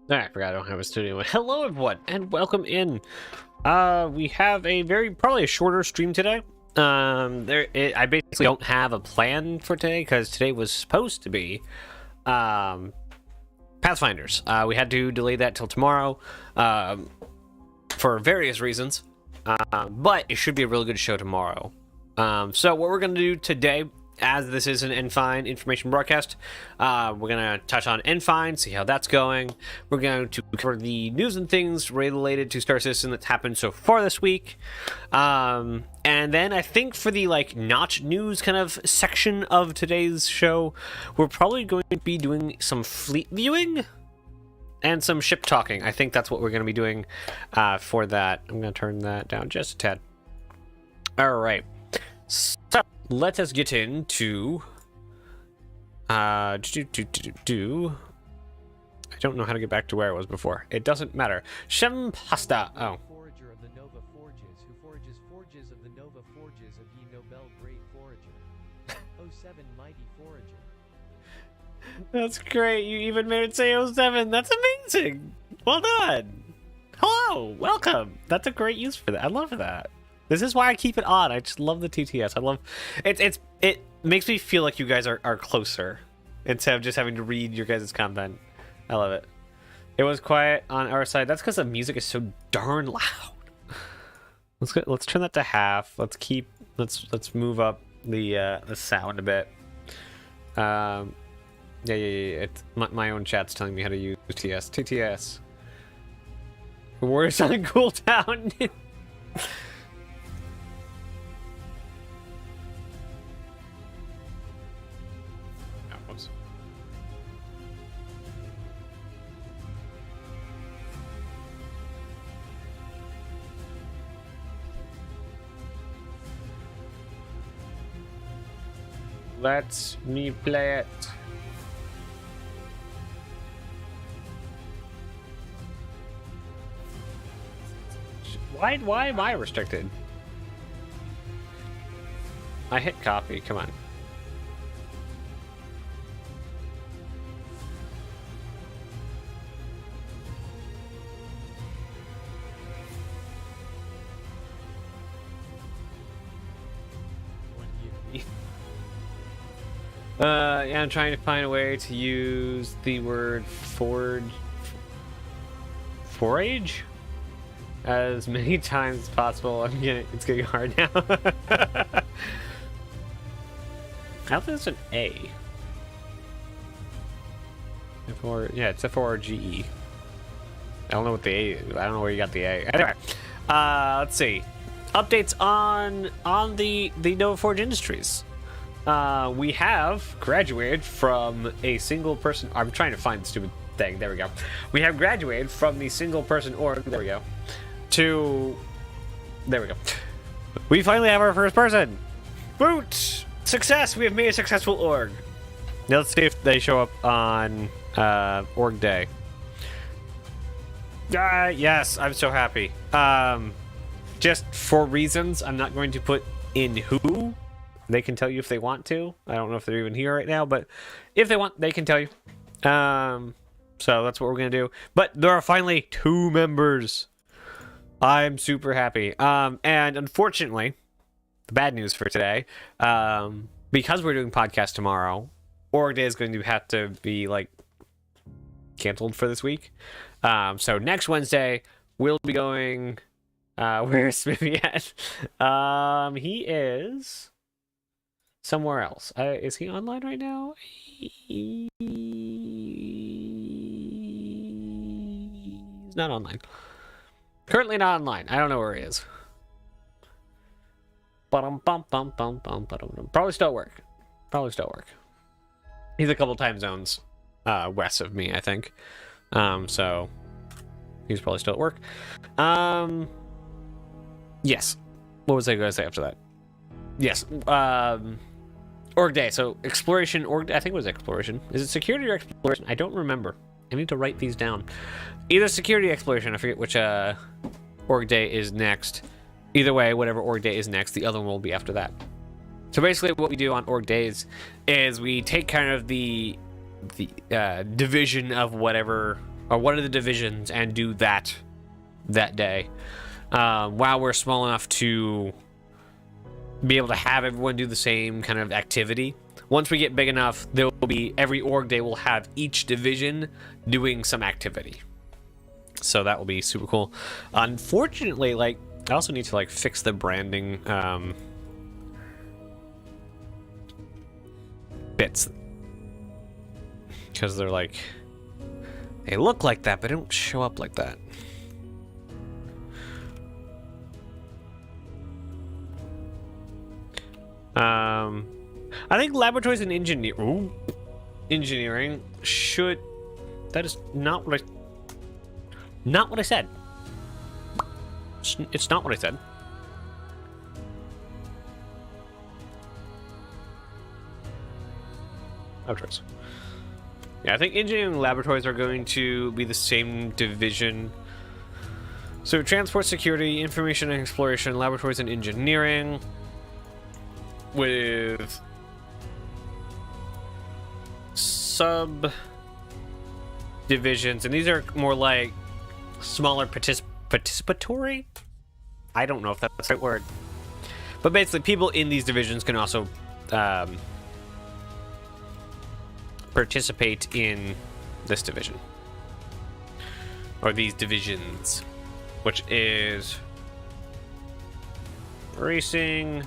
I forgot I don't have a studio. Hello, everyone, and welcome in. We have probably a shorter stream today. I basically don't have a plan for today because today was supposed to be Pathfinders. We had to delay that till tomorrow for various reasons, but it should be a really good show tomorrow. So what we're going to do today, as this is an NFInd information broadcast, we're going to touch on NFInd, see how that's going. We're going to cover the news and things related to Star Citizen that's happened so far this week. And then I think for the not news kind of section of today's show, we're probably going to be doing some fleet viewing and some ship talking. I think that's what we're going to be doing for that. I'm going to turn that down just a tad. All right. So let us get into I don't know how to get back to where I was before. It doesn't matter. Shempasta. Oh. Forager of the Nova Forges, who forges of the Nova Forges of ye Nobel Great Forager. 07 Mighty Forager. That's great. You even made it say 07. That's amazing. Well done. Hello. Welcome. That's a great use for that. I love that. This is why I keep it on. I just love the TTS. I love it. It makes me feel like you guys are closer instead of just having to read your guys' content. I love it. It was quiet on our side. That's because the music is so darn loud. Let's turn that to half. Let's move up the sound a bit. Yeah. It's my own chat's telling me how to use TTS. Warriors on cooldown. Let me play it. Why am I restricted? I hit copy, come on. Yeah, I'm trying to find a way to use the word forage as many times as possible. It's getting hard now. I don't think it's an A. Yeah, it's F-O-R-G-E. I don't know what the A is. I don't know where you got the A. Anyway, let's see. Updates on the Nova Forge Industries. We have graduated from a single person. I'm trying to find the stupid thing. There we go. We have graduated from the single person org. There we go. There we go. We finally have our first person. Boot! Success! We have made a successful org. Now let's see if they show up on org day. Yes, I'm so happy. Just for reasons, I'm not going to put in who. They can tell you if they want to. I don't know if they're even here right now, but if they want, they can tell you. So that's what we're going to do. But there are finally 2 members. I'm super happy. And unfortunately, the bad news for today, because we're doing podcast tomorrow, Org Day is going to have to be canceled for this week. So next Wednesday, we'll be going. Where's Smithy at? He is somewhere else. Is he online right now? He's not online. Currently not online. I don't know where he is. Probably still at work. He's a couple time zones west of me, I think. So he's probably still at work. Yes. What was I going to say after that? Yes. Org Day. So exploration. I think it was exploration. Is it security or exploration? I don't remember. I need to write these down. Either security or exploration. I forget which Org Day is next. Either way, whatever Org Day is next, the other one will be after that. So basically what we do on Org Days is we take kind of the division of whatever or one of the divisions and do that day. While we're small enough to be able to have everyone do the same kind of activity. Once we get big enough, there will be every org day will have each division doing some activity. So that will be super cool. Unfortunately, like, I also need to like fix the branding bits, because they're like, they look like that but they don't show up like that. I think laboratories and engineering should. That is not what I said. It's not what I said. Laboratories. Yeah, I think engineering and laboratories are going to be the same division. So transport, security, information and exploration, laboratories and engineering, with sub divisions, and these are more like smaller participatory. I don't know if that's the right word, but basically people in these divisions can also participate in this division, or these divisions, which is racing,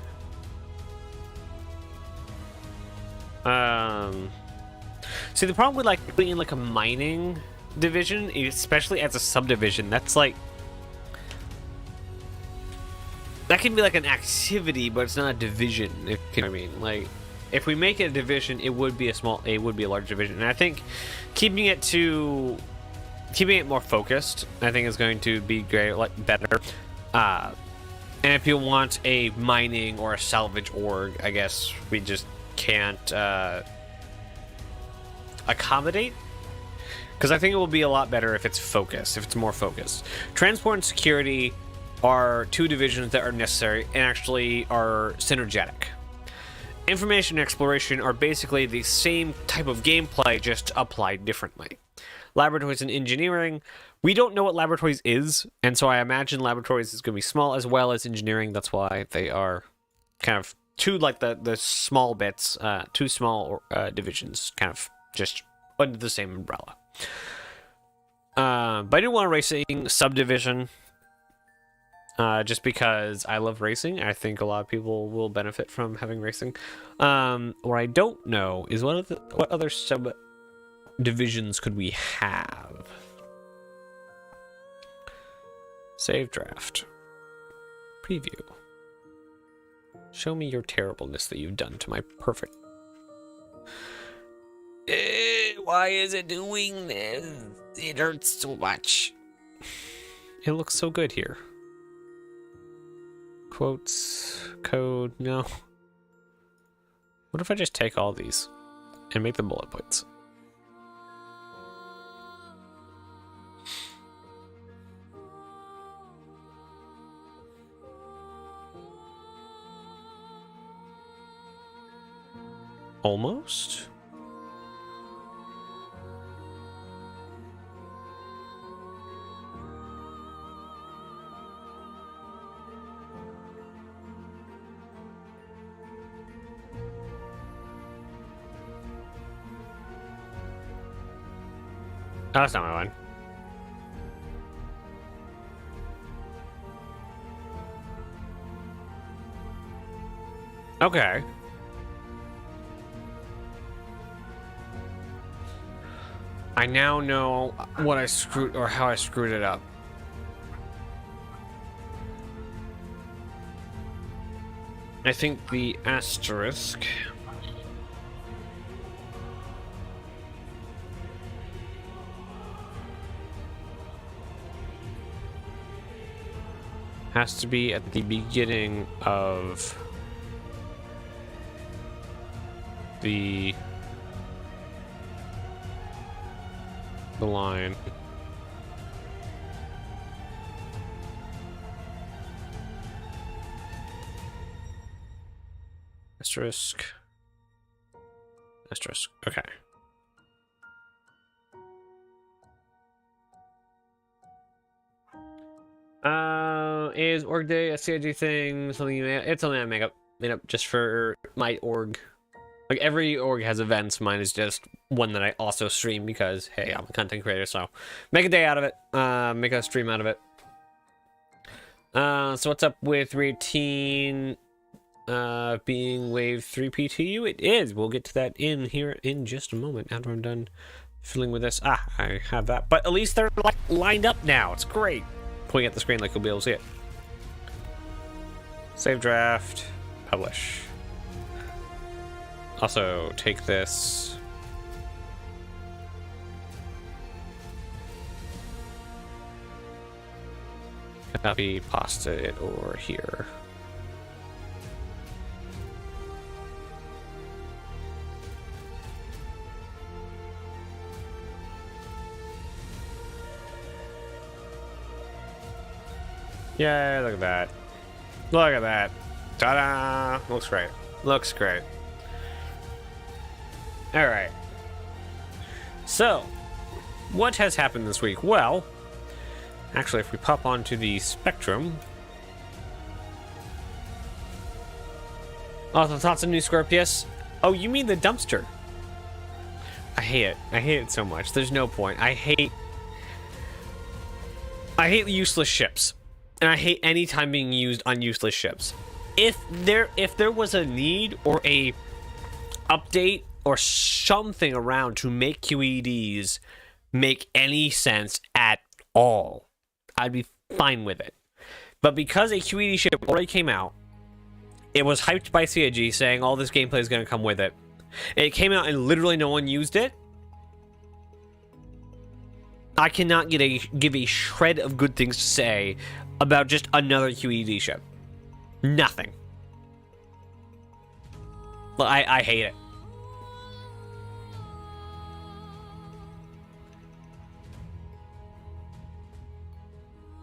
see, the problem with like putting in like a mining division, especially as a subdivision, that's like, that can be like an activity, but it's not a division, if you know what I mean. Like, if we make it a division, it would be a large division. And I think keeping it more focused, I think is going to be great, like better. And if you want a mining or a salvage org, I guess we just can't accommodate, because I think it will be a lot better if it's focused, if it's more focused. Transport and security are two divisions that are necessary and actually are synergetic. Information and exploration are basically the same type of gameplay, just applied differently. Laboratories and engineering, we don't know what laboratories is, and so I imagine laboratories is going to be small as well as engineering. That's why they are kind of two, like the small bits, two small divisions, kind of just under the same umbrella. But I do want a racing subdivision, just because I love racing. I think a lot of people will benefit from having racing. What I don't know is what other subdivisions could we have? Save draft. Preview. Show me your terribleness that you've done to my perfect. Why is it doing this? It hurts so much. It looks so good here. Quotes, code, no. What if I just take all these and make them bullet points? Almost? Oh, that's not my one. Okay. I now know what I screwed, or how I screwed it up. I think the asterisk has to be at the beginning of the line. Asterisk. Asterisk. Okay. Is org day a CIG thing? Something you made? It's something I made up just for my org. Like every org has events. Mine is just one that I also stream because hey, I'm a content creator, so make a day out of it. Make a stream out of it. So what's up with 318 being wave 3 PTU? It is. We'll get to that in here in just a moment after I'm done filling with this. I have that, but at least they're like lined up now. It's great. Pulling at the screen like you'll be able to see it. Save draft, publish. Also, take this. Copy, paste it over here. Yeah, look at that. Look at that. Ta-da! Looks great. Looks great. Alright. So, what has happened this week? Well, actually, if we pop onto the spectrum... Oh, the thoughts of new Scorpius? Oh, you mean the dumpster? I hate it. I hate it so much. There's no point. I hate useless ships. And I hate any time being used on useless ships. If there was a need or a update or something around to make QEDs make any sense at all, I'd be fine with it. But because a QED ship already came out, it was hyped by CIG saying all this gameplay is going to come with it. It came out and literally no one used it. I cannot give a shred of good things to say about just another QED ship. Nothing. I hate it.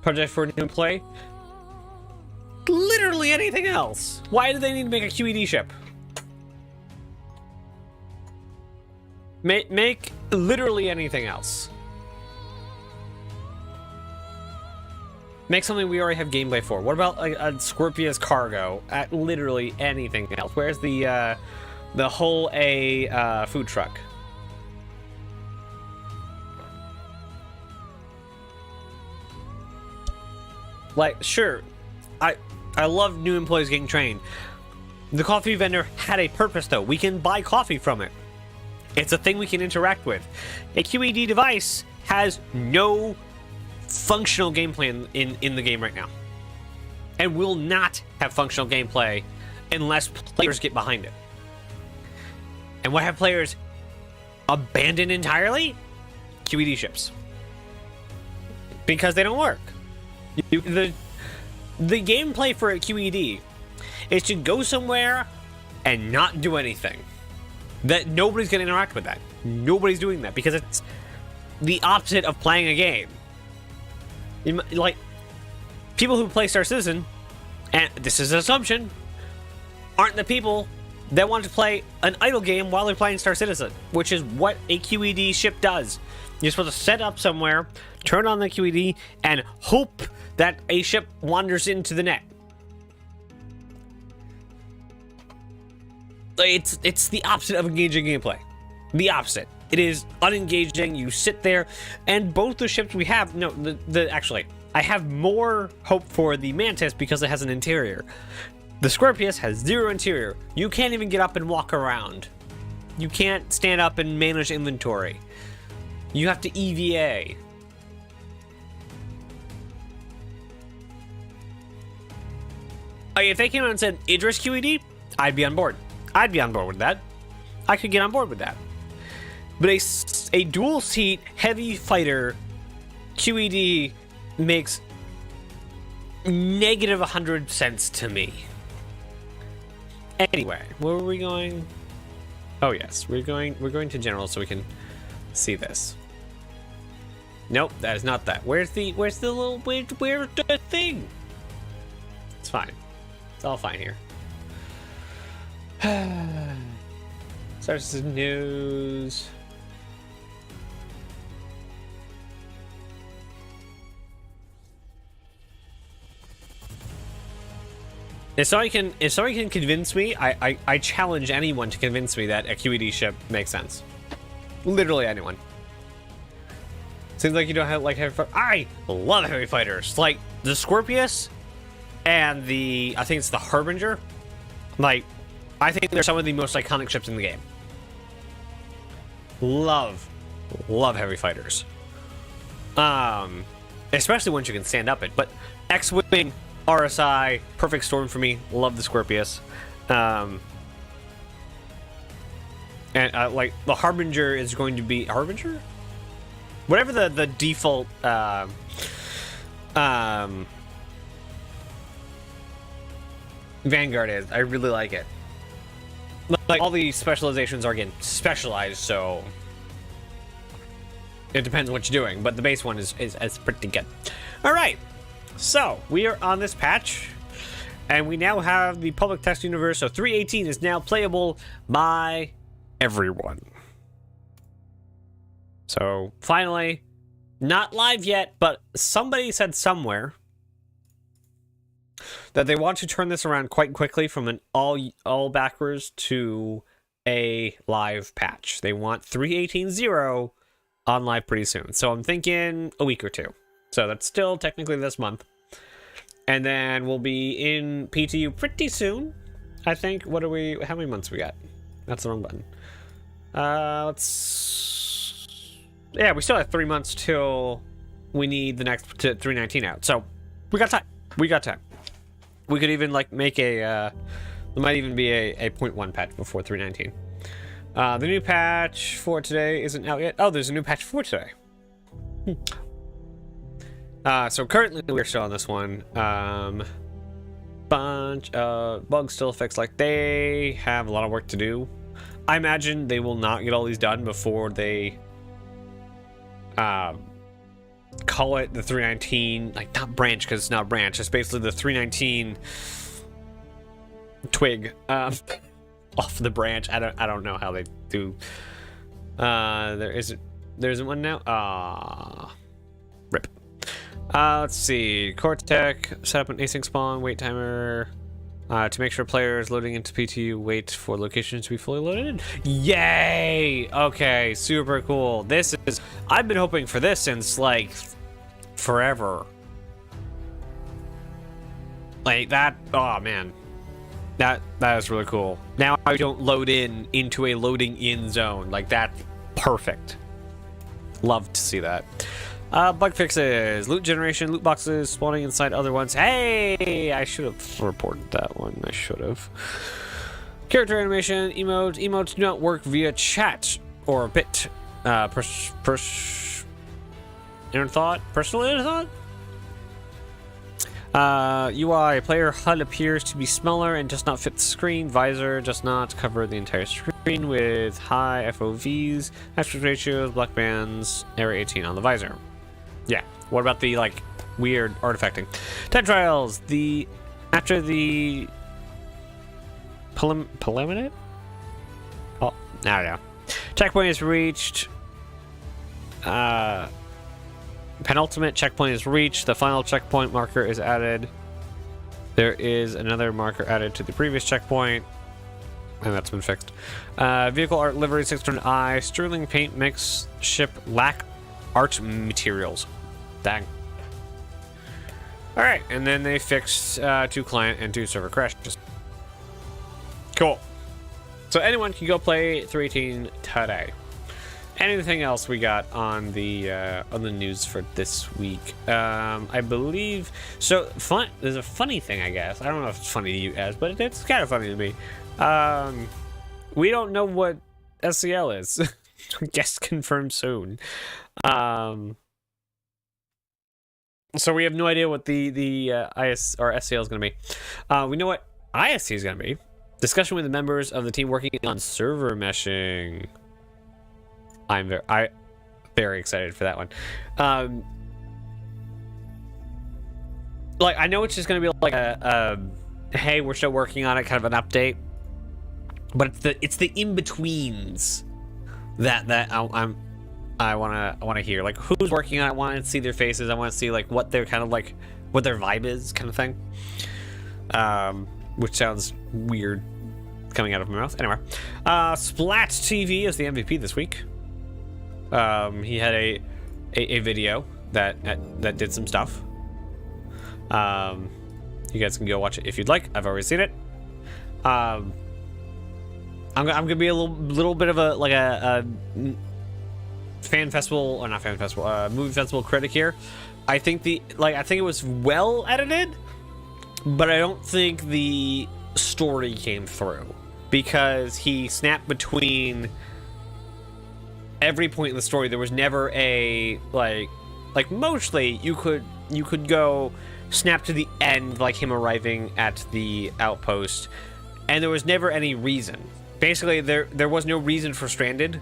Project for new play? Literally anything else. Why do they need to make a QED ship? Make literally anything else. Make something we already have gameplay for. What about like a Scorpius cargo at literally anything else? Where's the whole food truck? Like, sure, I love new employees getting trained. The coffee vendor had a purpose though. We can buy coffee from it. It's a thing we can interact with. A QED device has no functional gameplay in the game right now, and will not have functional gameplay unless players get behind it. And what have players abandoned entirely? QED ships, because they don't work. The gameplay for a QED is to go somewhere and not do anything. That nobody's going to interact with that. Nobody's doing that because it's the opposite of playing a game. Like, people who play Star Citizen, and this is an assumption, aren't the people that want to play an idle game while they're playing Star Citizen, which is what a QED ship does. You're supposed to set up somewhere, turn on the QED, and hope that a ship wanders into the net. It's the opposite of engaging gameplay. The opposite. It is unengaging. You sit there, and both the ships we have, no, actually, I have more hope for the Mantis because it has an interior. The Scorpius has zero interior. You can't even get up and walk around. You can't stand up and manage inventory. You have to EVA. If they came out and said Idris QED, I'd be on board. I'd be on board with that. I could get on board with that. But a dual seat heavy fighter QED makes negative 100 cents to me. Anyway, where were we going? Oh yes, we're going to general so we can see this. Nope, that is not that. Where's the little where's the thing? It's fine. It's all fine here. Starts the news. If somebody can convince me, I challenge anyone to convince me that a QED ship makes sense. Literally anyone. Seems like you don't have like heavy fighters. I love heavy fighters. Like the Scorpius and I think it's the Harbinger. Like, I think they're some of the most iconic ships in the game. Love heavy fighters. Especially once you can stand up it. But X-Wing, RSI, perfect storm for me. Love the Scorpius. And like the Harbinger is going to be Harbinger? Whatever the default Vanguard is, I really like it. Like all the specializations are again specialized, so it depends what you're doing, but the base one is pretty good. All right, so we are on this patch, and we now have the public test universe. So 3.18 is now playable by everyone. So finally, not live yet, but somebody said somewhere that they want to turn this around quite quickly from an all backwards to a live patch. They want 3.18.0 on live pretty soon. So I'm thinking a week or two. So that's still technically this month. And then we'll be in PTU pretty soon. I think. How many months we got? That's the wrong button. Yeah, we still have 3 months till we need the next 3.19 out. So we got time. We could even like make there might even be a 0.1 patch before 3.19. The new patch for today isn't out yet. Oh, there's a new patch for today. So currently we're still on this one. Bunch of bugs still fixed. Like they have a lot of work to do. I imagine they will not get all these done before they call it the 3.19, like not branch because it's not branch. It's basically the 3.19 twig off the branch. I don't know how they do. There isn't one now. Rip. Let's see. Cortec, set up an async spawn, wait timer. To make sure players loading into PTU wait for locations to be fully loaded. Yay! Okay, super cool. I've been hoping for this since like forever. Like that. Oh man, that is really cool. Now I don't load into a loading in zone. Like that's perfect. Love to see that. Bug fixes, loot generation, loot boxes spawning inside other ones. Hey, I should have reported that one. I should have. Character animation, emotes do not work via chat or bit. Personal inner thought. UI player HUD appears to be smaller and does not fit the screen. Visor does not cover the entire screen with high FOVs, aspect ratios, black bands, error 18 on the visor. Yeah. What about the like weird artifacting? Time trials. After the preliminary. Oh, I don't know. Checkpoint is reached. Penultimate checkpoint is reached. The final checkpoint marker is added. There is another marker added to the previous checkpoint, and that's been fixed. Vehicle art livery 600i. Sterling paint mix. Ship lack art materials. Dang. Alright, and then they fixed 2 client and 2 server crashes. Cool. So anyone can go play 3.18 today. Anything else we got on the news for this week? I believe so. There's a funny thing, I guess. I don't know if it's funny to you guys, but it's kind of funny to me. We don't know what SCL is. Guest confirmed soon. So we have no idea what the IS or SCL is going to be. We know what ISC is going to be. Discussion with the members of the team working on server meshing. I'm very excited for that one. Like I know it's just going to be like a hey, we're still working on it, kind of an update. But it's the in betweens that I want to hear, like who's working on it. I want to see their faces. I want to see like what they're kind of like, what their vibe is, kind of thing. which sounds weird coming out of my mouth. Anyway, Splat TV is the MVP this week. He had a video that did some stuff. You guys can go watch it if you'd like. I've already seen it. I'm gonna be a little bit of a fan festival, or not fan festival, movie festival critic here. I think I think it was well edited, but I don't think the story came through because he snapped between every point in the story. There was never a like mostly you could go snap to the end, like him arriving at the outpost, and there was never any reason. Basically, there was no reason for Stranded.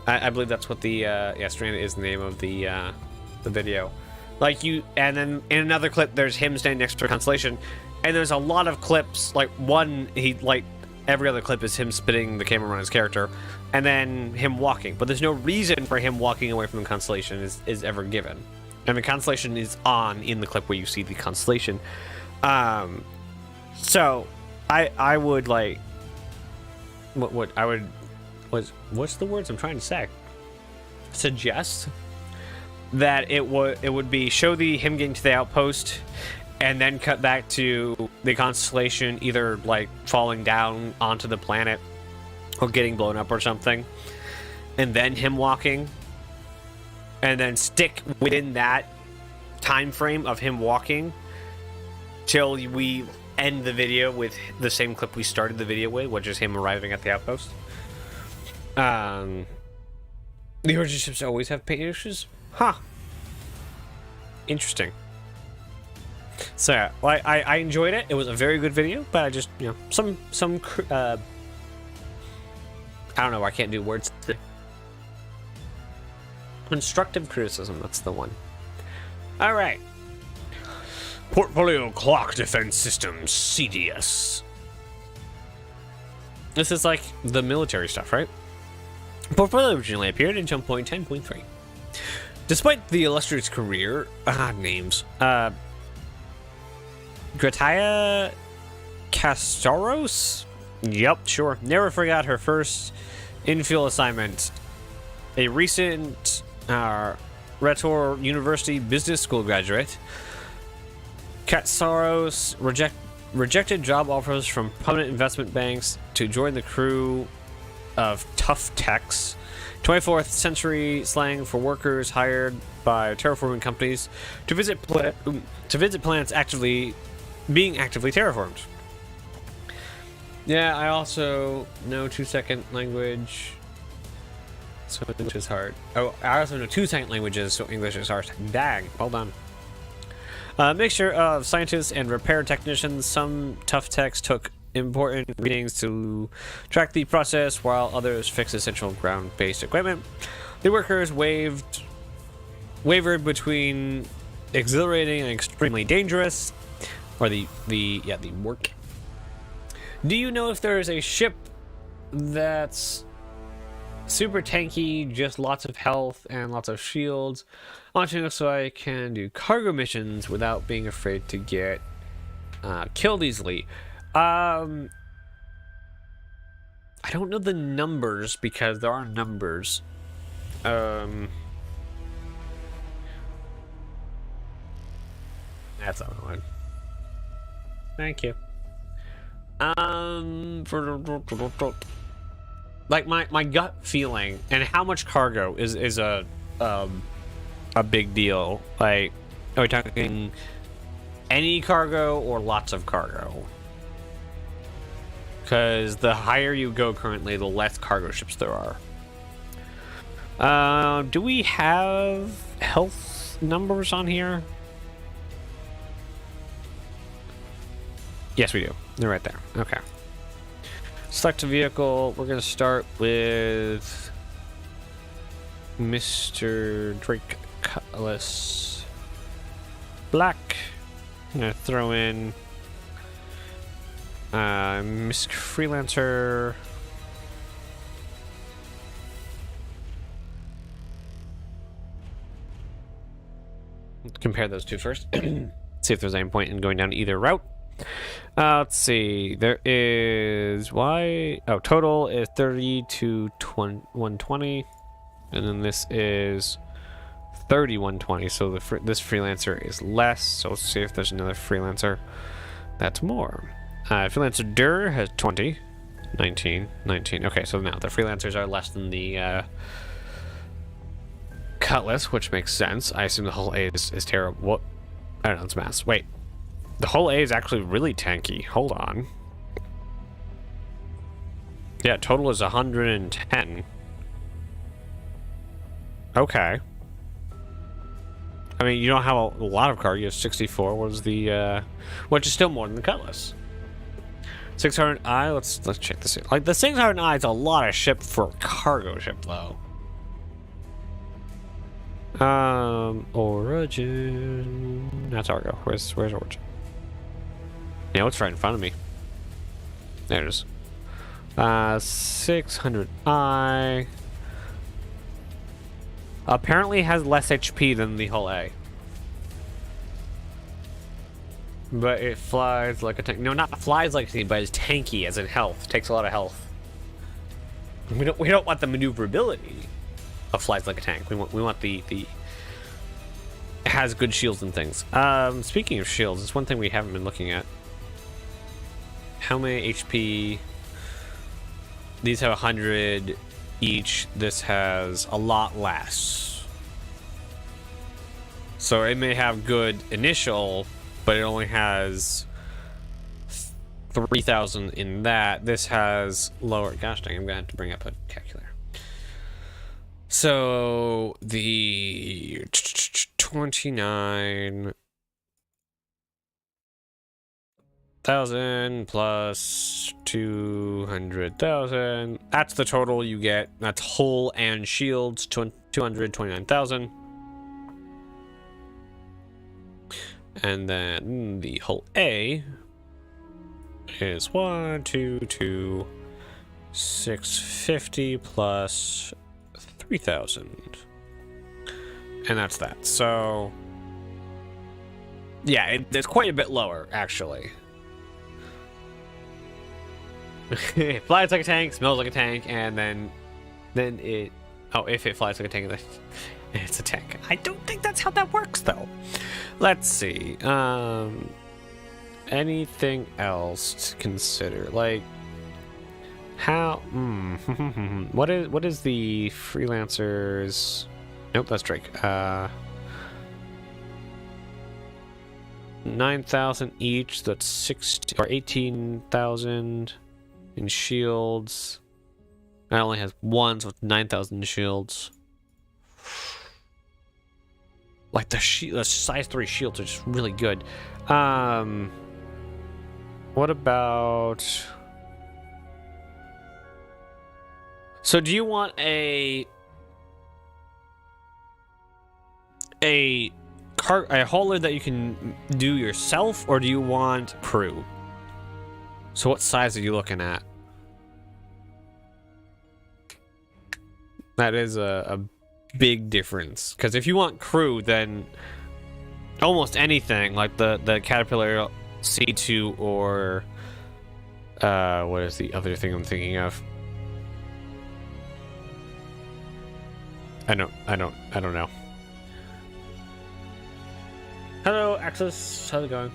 I believe that's what the Stranded is the name of the video. Like and then in another clip, there's him standing next to a constellation, and there's a lot of clips. Like every other clip is him spinning the camera on his character, and then him walking. But there's no reason for him walking away from the constellation is ever given. And the constellation is on in the clip where you see the constellation. So I would like what I would what's the words I'm trying to say? Suggest that it would be show him getting to the outpost and then cut back to the constellation either like falling down onto the planet or getting blown up or something, and then him walking, and then stick within that time frame of him walking till we end the video with the same clip we started the video with, which is him arriving at the outpost. The origin ships always have paint issues? Huh. Interesting. So yeah, I enjoyed it. It was a very good video, but I just, some I don't know, I can't do words. Constructive criticism, that's the one. All right. Portfolio Clock Defense Systems, CDS. This is like the military stuff, right? Portfolio originally appeared in Jump Point 10.3. Despite the illustrious career, names, Grataya Castaros? Yep, sure. Never forgot her first infield assignment. A recent Rhetor University Business School graduate, Katsaros rejected job offers from prominent investment banks to join the crew of Tough Techs, 24th century slang for workers hired by terraforming companies to visit planets being actively terraformed. Yeah, I also know 2-second language, so English is hard. Oh, I also know 2-second languages, so English is hard. Dang, well done. Mixture of scientists and repair technicians. Some Tough Techs took important readings to track the process, while others fixed essential ground-based equipment. The workers wavered between exhilarating and extremely dangerous, or the work. Do you know if there is a ship that's super tanky, just lots of health and lots of shields, so I can do cargo missions without being afraid to get killed easily? I don't know the numbers because there are numbers. That's not one. Thank you. Like my gut feeling and how much cargo is a big deal. Like, are we talking any cargo or lots of cargo? Because the higher you go currently, the less cargo ships there are. Do we have health numbers on here? Yes, we do. They're right there. Okay. Select a vehicle. We're going to start with Mr. Drake Cutlass Black. I'm going to throw in Miss Freelancer. Compare those two first. See if there's any point in going down either route. Let's see. There is why. Oh, total is 30 to 120, and then this is 3120. So this freelancer is less. So let's see if there's another freelancer that's more. Freelancer Dur has 20, 19, 19. Okay, so now the freelancers are less than the Cutlass, which makes sense. I assume the whole A is terrible. What? I don't know. It's mass. Wait. The whole A is actually really tanky. Hold on. Yeah, total is 110. Okay. I mean, you don't have a lot of cargo. You have 64. What is the, which is still more than the Cutlass. 600i. Let's check this out. Like, the 600i is a lot of ship for a cargo ship, though. Origin. That's Argo. Where's Origin? Yeah, it's right in front of me. There it is. 600i. Apparently has less HP than the whole A. But it flies like a tank. No, not flies like a tank, but it's tanky as in health. Takes a lot of health. We don't want the maneuverability of flies like a tank. We want the it has good shields and things. Speaking of shields, it's one thing we haven't been looking at. How many HP? These have 100 each. This has a lot less. So it may have good initial, but it only has 3,000 in that. This has lower. Gosh dang, I'm gonna have to bring up a calculator. So the 29,000 plus 200,000. That's the total you get. That's hull and shields. 229,000. And then the hull A is 650 plus 3,000. And that's that. So yeah, it's quite a bit lower, actually. It flies like a tank, smells like a tank, and then it... Oh, if it flies like a tank, then it's a tank. I don't think that's how that works, though. Let's see. Anything else to consider? Like, how... What is the freelancers... Nope, that's Drake. 9,000 each. That's 60 or 18,000 in shields. That only has one, so it's 9,000 shields. Like the size 3 shields are just really good. What about? So do you want a hauler that you can do yourself, or do you want crew? So what size are you looking at? That is a big difference, because if you want crew, then almost anything like the Caterpillar C2 or what is the other thing I'm thinking of? I don't know. Hello, Axis. How's it going?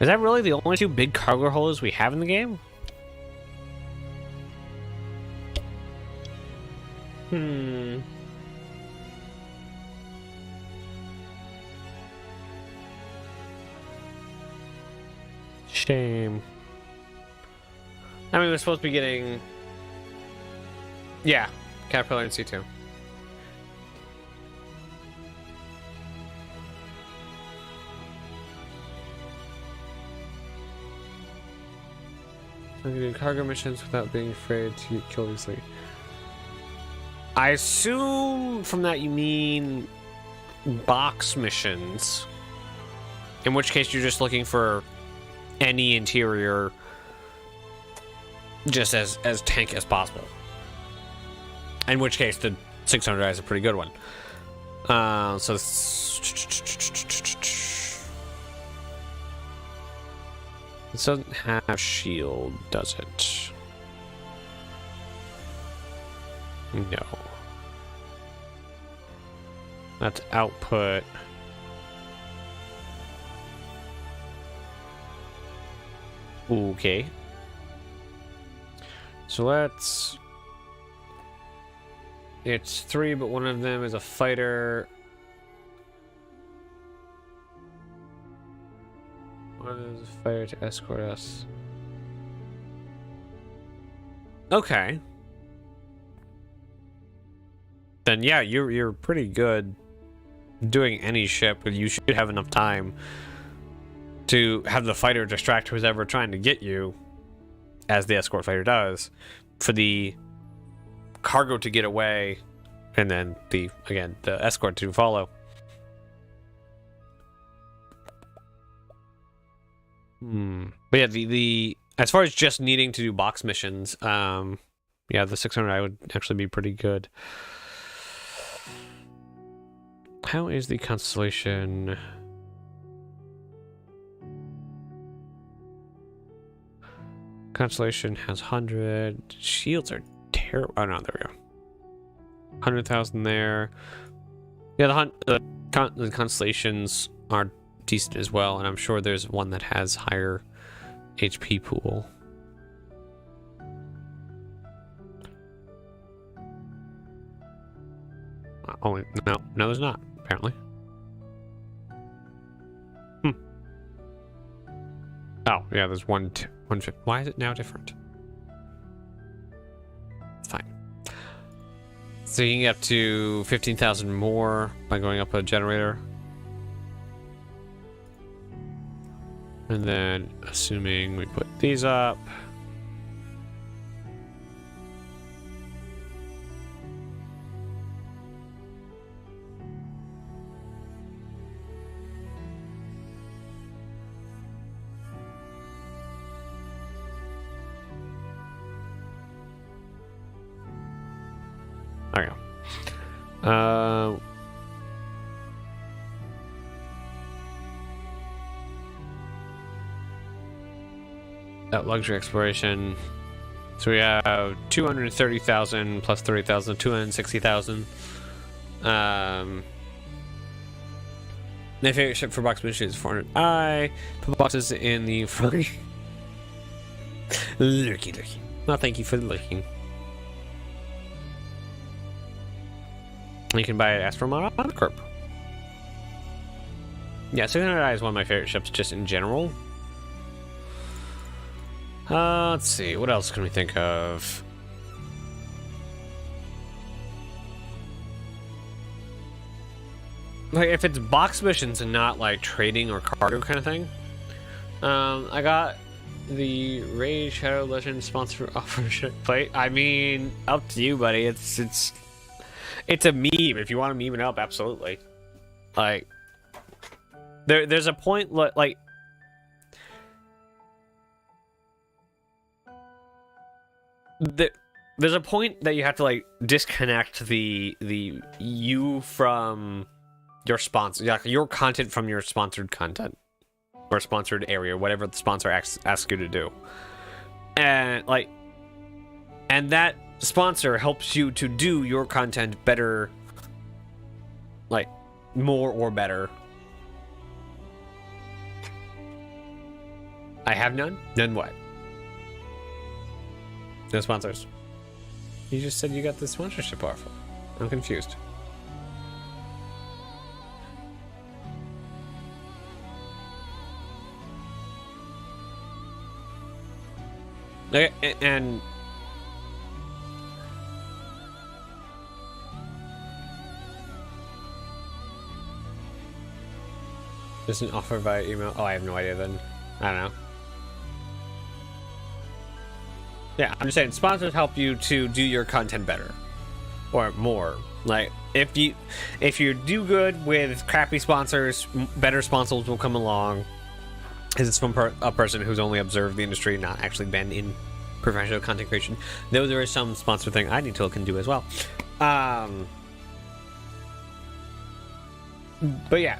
Is that really the only 2 big cargo holders we have in the game? Shame. I mean, we're supposed to be getting... Yeah, Caterpillar and C2. I can do cargo missions without being afraid to get killed easily. I assume from that you mean box missions. In which case you're just looking for any interior just as tank as possible. In which case, the 600i is a pretty good one. So this doesn't have shield, does it? No. That's output. Okay. So let's... It's 3, but one of them is a fighter. One is a fighter to escort us. Okay. Then yeah, you're pretty good doing any ship, but you should have enough time to have the fighter distract who's ever trying to get you, as the escort fighter does, for the cargo to get away, and then the escort to follow. But yeah, the as far as just needing to do box missions, yeah, the 600i would actually be pretty good. How is the constellation? Constellation has 100. Shields are terrible. Oh no, there we go. 100,000 there. Yeah, the constellations are decent as well, and I'm sure there's one that has higher HP pool. Oh no, there's not. Apparently. Oh yeah, there's one. Why is it now different? It's fine. So you can get up to 15,000 more by going up a generator. And then, assuming we put these up. There we go. That luxury exploration. So we have 230,000 plus 30,000, 260,000. My favorite ship for box mission is 400i. Put boxes in the front. Lurky. Well, thank you for looking. You can buy it as from on the Corp. Yeah, 600i is one of my favorite ships just in general. Let's see, what else can we think of? Like, if it's box missions and not like trading or cargo kind of thing. I got the Raid Shadow Legend sponsor offer ship plate. I mean, up to you, buddy. It's a meme. If you want to meme it up, absolutely. Like, there's a point like there's a point that you have to like disconnect the you from your sponsor, like your content from your sponsored content or sponsored area, whatever the sponsor asks you to do, and that sponsor helps you to do your content better, like more or better. I have none what? No sponsors. You just said you got the sponsorship offer. I'm confused. Okay, and there's an offer via email. Oh, I have no idea then. I don't know. Yeah, I'm just saying sponsors help you to do your content better or more. Like if you do good with crappy sponsors, better sponsors will come along. Is this from a person who's only observed the industry, not actually been in professional content creation. Though there is some sponsor thing I need to look into as well. But yeah,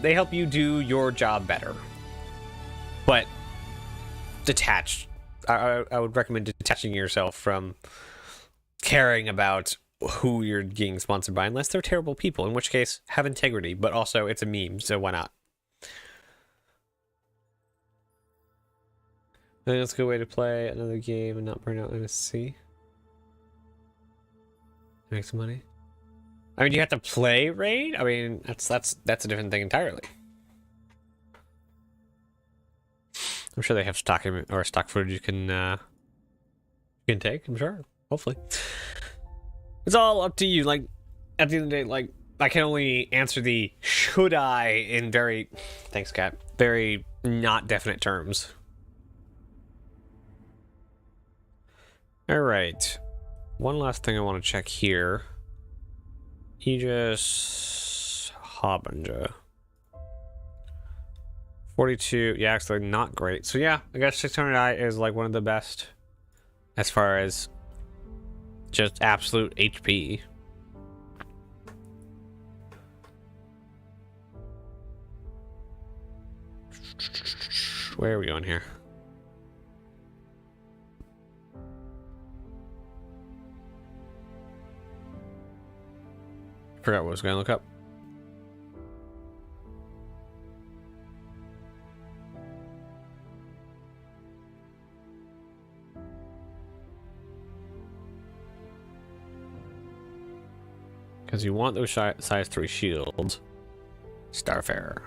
they help you do your job better. But detached. I would recommend detaching yourself from caring about who you're getting sponsored by, unless they're terrible people, in which case, have integrity. But also, it's a meme, so why not? I think that's a good way to play another game and not burn out NSC. Make some money. I mean, you have to play Raid? I mean, that's a different thing entirely. I'm sure they have stock footage you can take, I'm sure. Hopefully. It's all up to you. Like, at the end of the day, like, I can only answer the should I in very, thanks, Kat, very not definite terms. All right. One last thing I want to check here. Aegis Harbinger. 42. Yeah, actually not great. So yeah, I guess 600i is like one of the best as far as just absolute HP. Where are we going here? Forgot what I was going to look up. Because you want those size 3 shields. Starfarer.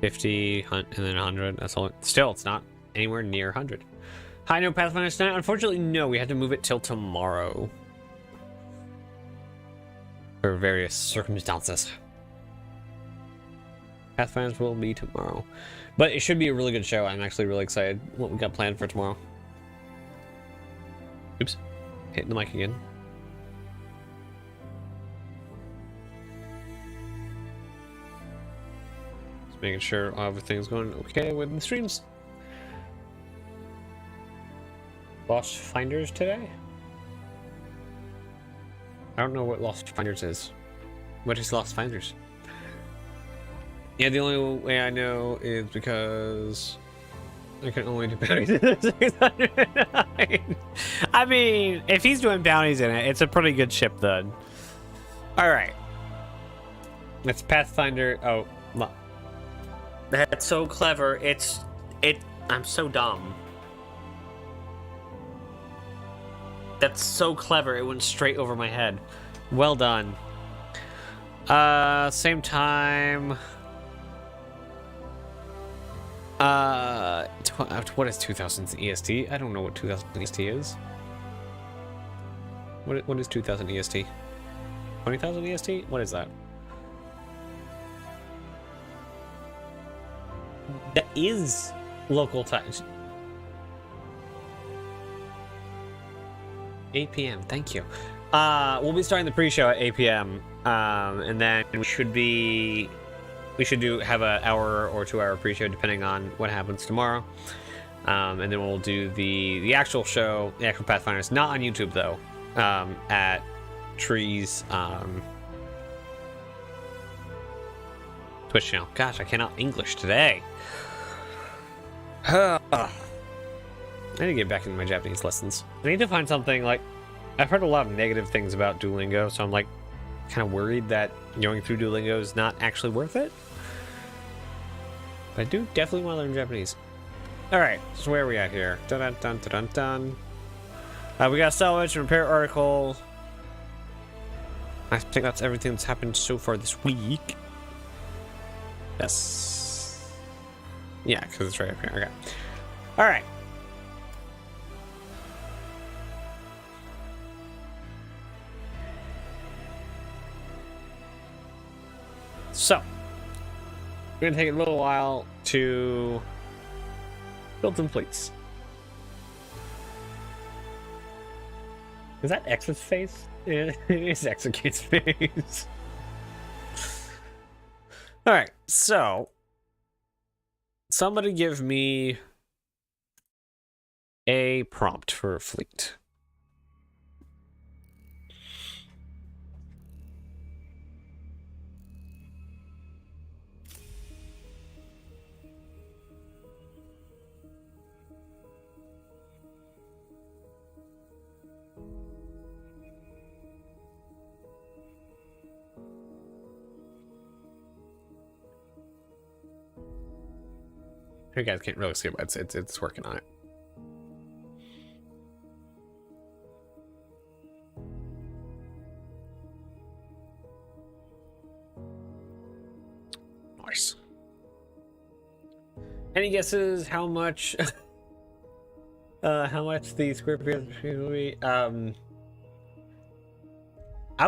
50, and then 100. That's all. Still, it's not anywhere near 100. Hi, no Pathfinder tonight. Unfortunately, no. We had to move it till tomorrow. For various circumstances. Pathfinders will be tomorrow. But it should be a really good show. I'm actually really excited what we got planned for tomorrow. Oops. Hitting the mic again. Just making sure everything's going okay with the streams. Lost Finders today? I don't know what Lost Finders is. What is Lost Finders? Yeah, the only way I know is because I can only do bounties in 609. I mean, if he's doing bounties in it, it's a pretty good ship then. Alright. That's Pathfinder. Oh, that's so clever. I'm so dumb. That's so clever, it went straight over my head. Well done. Same time. What is 2000 EST? I don't know what 2000 EST is. What is 2000 EST? 20,000 EST? What is that? That is local time. 8 p.m. Thank you. We'll be starting the pre-show at 8 p.m. And then we should have an hour or 2 hour pre-show depending on what happens tomorrow. And then we'll do the actual show, the actual Pathfinders, not on YouTube though, at Tree's Twitch channel. Gosh, I cannot English today. I need to get back into my Japanese lessons. I need to find something like... I've heard a lot of negative things about Duolingo, so I'm like kind of worried that going through Duolingo is not actually worth it. But I do definitely want to learn Japanese. Alright, so where are we at here? Dun dun dun dun dun dun. We got a salvage and repair article. I think that's everything that's happened so far this week. Yes. Yeah, because it's right up here. Okay. Alright. So, we're gonna take a little while to build some fleets. Is that X's face? Yeah, it is Execute's face. Alright, so somebody give me a prompt for a fleet. You guys can't really see it, but it's working on it. Nice. Any guesses how much the Scorpius will be? I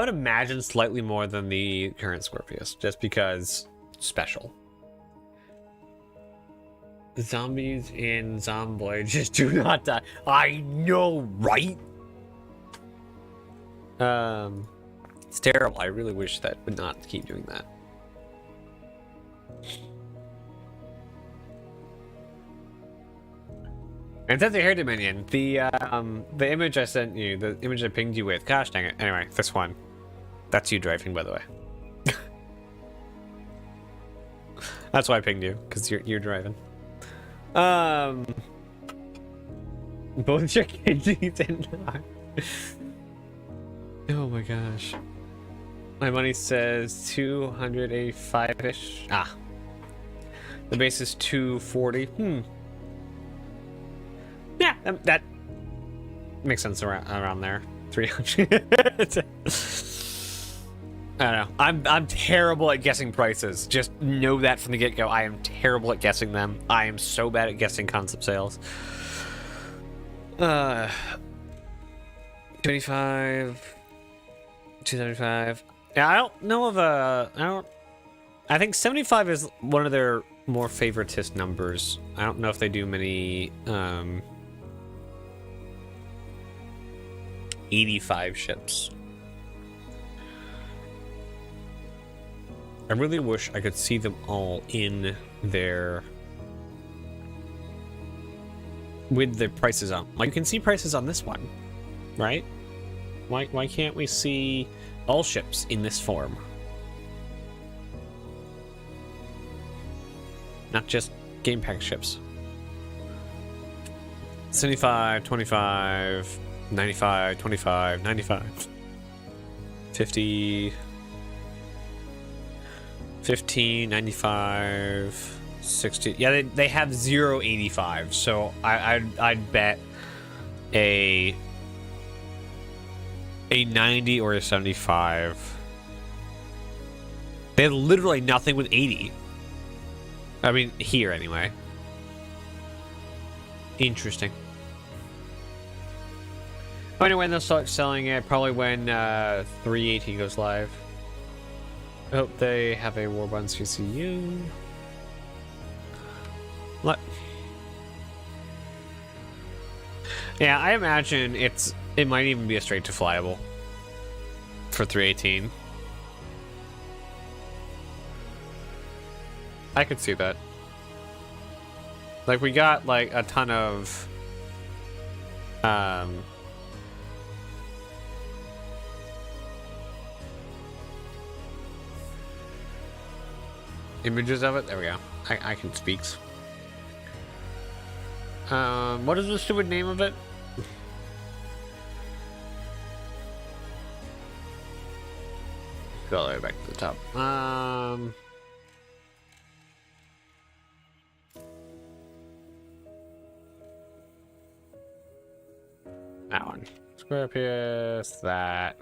would imagine slightly more than the current Scorpius, just because special. Zombies in Zomboid just do not die. I know, right? It's terrible. I really wish that would not keep doing that. And since the hair dominion, the image I sent you, the image I pinged you with, gosh dang it. Anyway, this one. That's you driving, by the way. That's why I pinged you, because you're driving. Both your kidneys and oh my gosh. My money says 285-ish. Ah. The base is 240. Yeah, that makes sense around there. 300. I don't know. I'm terrible at guessing prices. Just know that from the get-go. I am terrible at guessing them. I am so bad at guessing concept sales. 25, 275. Yeah, I don't know of I think 75 is one of their more favoritist numbers. I don't know if they do many 85 ships. I really wish I could see them all in there with the prices on. Like, you can see prices on this one, right? Why can't we see all ships in this form? Not just game pack ships. 75, 25, 95, 25, 95, 50, 15, 95, 60. Yeah, they have 0.85, so I'd bet a 90 or a 75. They have literally nothing with 80. I mean, here anyway. Interesting. I know when they'll start selling it, probably when 318 goes live. I hope they have a Warbuns VCU. What? Yeah, I imagine it might even be a straight to flyable for 318. I could see that. Like, we got like a ton of images of it. There we go. I can speak. What is the stupid name of it? Go all the way back to the top. That one. Scorpius, that.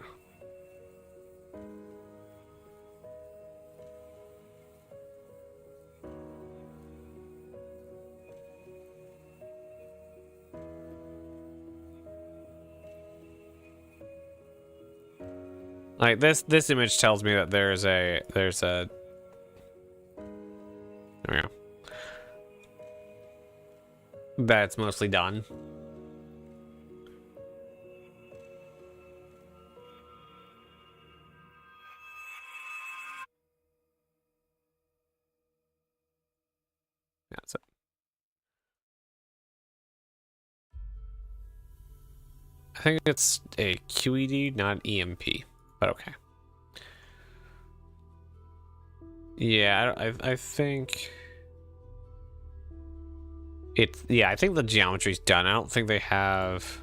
Like this image tells me that there's a there we go. That's mostly done. That's it. think it's a QED, not an EMP, but okay. Yeah, I think it's, yeah, I think the geometry's done. I don't think they have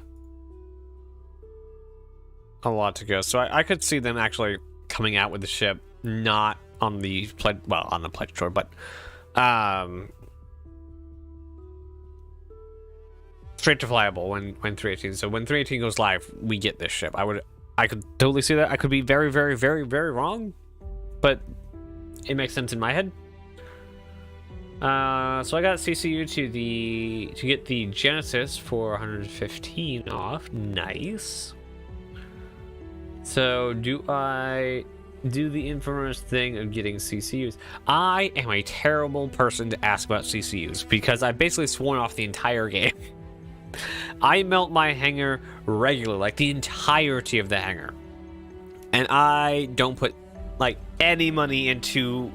a lot to go. So I could see them actually coming out with the ship, not on the pledge, well, on the pledge tour, but straight to flyable when 318. So when 318 goes live, we get this ship. I could totally see that. I could be very, very, very, very wrong, but it makes sense in my head. So I got CCU to get the Genesis for 115 off. Nice. So do I do the infamous thing of getting CCUs? I am a terrible person to ask about CCUs because I've basically sworn off the entire game. I melt my hangar regularly, like the entirety of the hangar, and I don't put like any money into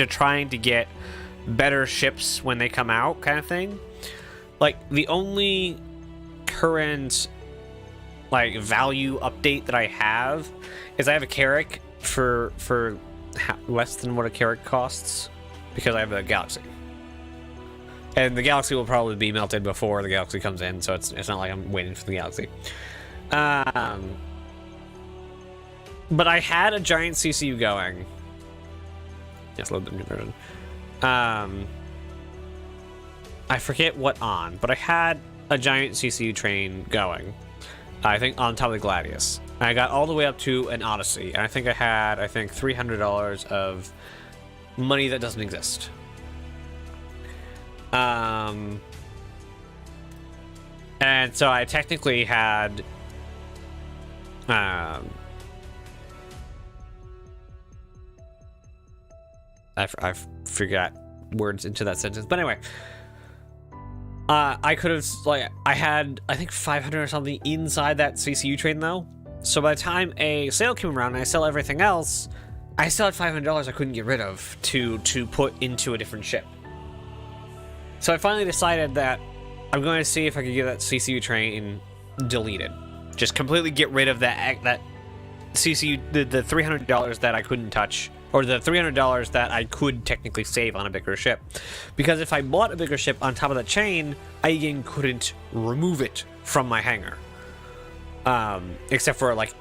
trying to get better ships when they come out, kind of thing. Like the only current like value update that I have is I have a Carrack for less than what a Carrack costs because I have a Galaxy. And the Galaxy will probably be melted before the Galaxy comes in, so it's not like I'm waiting for the Galaxy. But I had a giant CCU going. Yes, a little bit conversion. I forget what on, but I had a giant CCU train going. I think on top of the Gladius. I got all the way up to an Odyssey, and I think I had $300 of money that doesn't exist. And so I technically had I forgot words into that sentence, but anyway, I could have, like, I had I think 500 or something inside that CCU train though, so by the time a sale came around and I sell everything else, I still had $500 I couldn't get rid of to put into a different ship. So I finally decided that I'm going to see if I could get that CCU train deleted. Just completely get rid of that CCU, the $300 that I couldn't touch, or the $300 that I could technically save on a bigger ship. Because if I bought a bigger ship on top of that chain, I again couldn't remove it from my hangar. Except for, like,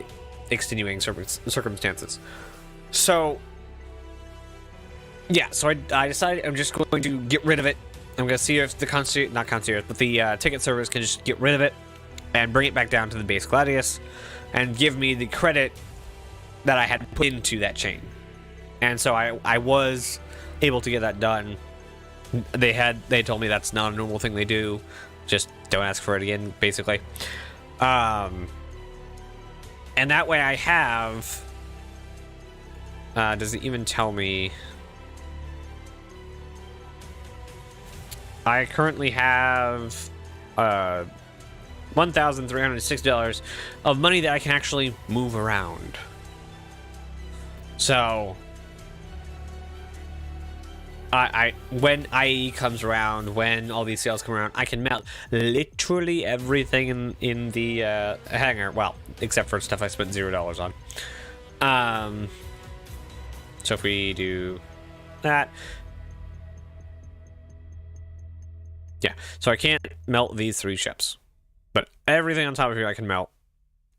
extenuating circumstances. So, yeah, so I decided I'm just going to get rid of it. I'm going to see if the the ticket service can just get rid of it and bring it back down to the base Gladius and give me the credit that I had put into that chain. And so I was able to get that done. They told me that's not a normal thing they do. Just don't ask for it again, basically. And that way I have... does it even tell me... I currently have $1,306 of money that I can actually move around. So when IE comes around, when all these sales come around, I can melt literally everything in the hangar. Well, except for stuff I spent $0 on. So if we do that. Yeah, so I can't melt these 3 ships, but everything on top of here I can melt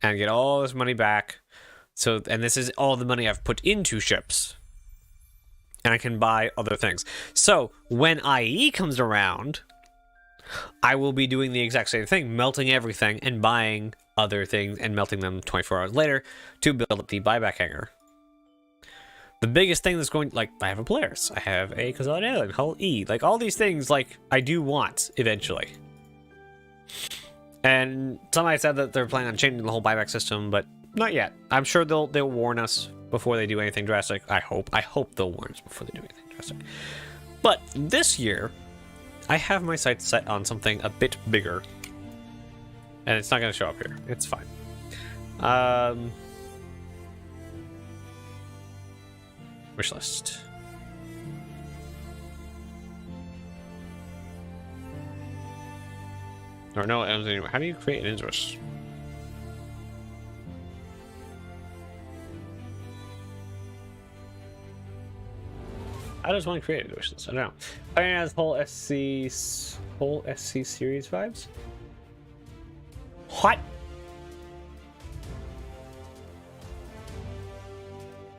and get all this money back. So, and this is all the money I've put into ships, and I can buy other things. So when IE comes around, I will be doing the exact same thing, melting everything and buying other things and melting them 24 hours later to build up the buyback hangar. The biggest thing that's going, like, I have a Polaris, I have a Kazan Island, Hull E, like, all these things, like, I do want, eventually. And somebody said that they're planning on changing the whole buyback system, but not yet. I'm sure they'll warn us before they do anything drastic. I hope they'll warn us before they do anything drastic. But this year, I have my sights set on something a bit bigger. And it's not going to show up here. It's fine. Wish list. Or no, anyway, how do you create an interest? I just want to create editions. I don't know. Pioneer has whole SC series vibes. What?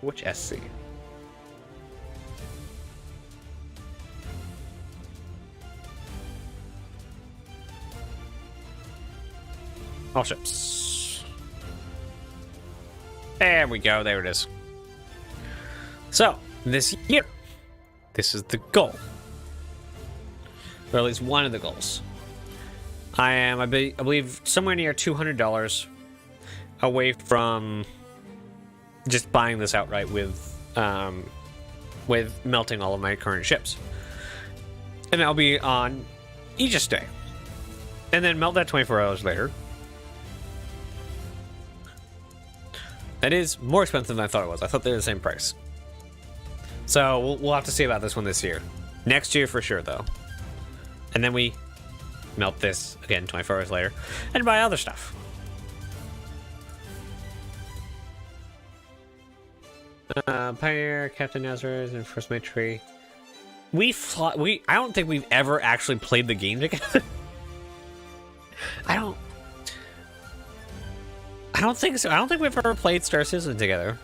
Which SC? All ships. There we go. There it is. So, this year, this is the goal. Or at least one of the goals. I believe, somewhere near $200 away from just buying this outright with melting all of my current ships. And I'll be on Aegis Day. And then melt that 24 hours later. That is more expensive than I thought it was. I thought they were the same price. So we'll have to see about this one this year. Next year for sure, though. And then we melt this again 24 hours later and buy other stuff. Pioneer, Captain Nazeris, and First Mate Tree. I don't think we've ever actually played the game together. I don't think so. I don't think we've ever played Star Citizen together.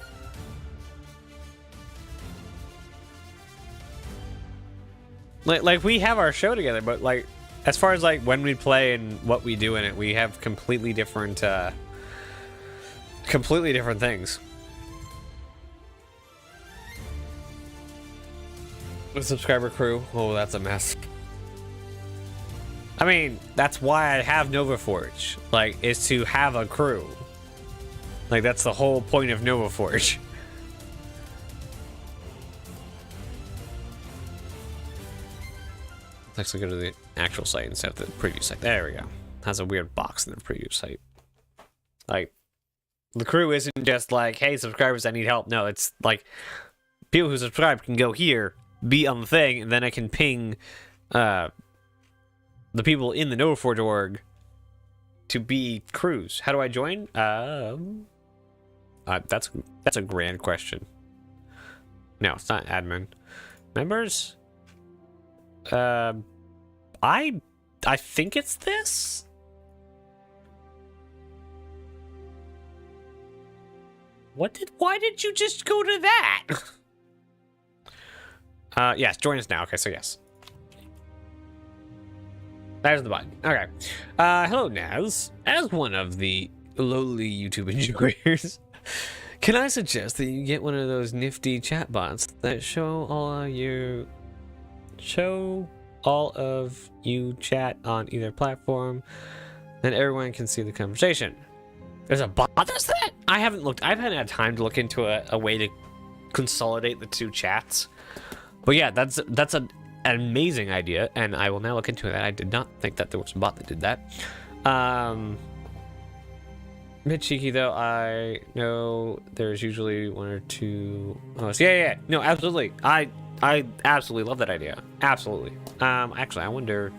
Like we have our show together, but like as far as like when we play and what we do in it, we have completely different things. The subscriber crew, oh, that's a mess. I mean, that's why I have Nova Forge, like, is to have a crew. Like, that's the whole point of Nova Forge. Let's go to the actual site instead of the preview site. There we go. Has a weird box in the preview site. Like, the crew isn't just like, hey, subscribers, I need help. No, it's like, people who subscribe can go here, be on the thing, and then I can ping the people in the Nova Forge org to be crews. How do I join? That's a grand question. No, it's not admin. Members? I think it's this. Why did you just go to that? Yes, join us now. Okay, so yes. There's the button. Okay. Hello, Naz. As one of the lowly YouTube enjoyers, can I suggest that you get one of those nifty chatbots that show all of you chat on either platform, and everyone can see the conversation? There's a bot that does that? I haven't had time to look into a way to consolidate the two chats. But yeah, that's an amazing idea, and I will now look into that. I did not think that there was a bot that did that. Bit cheeky though. I know there's usually one or two. Oh, so yeah. No, absolutely. I absolutely love that idea. Absolutely. Actually, I wonder.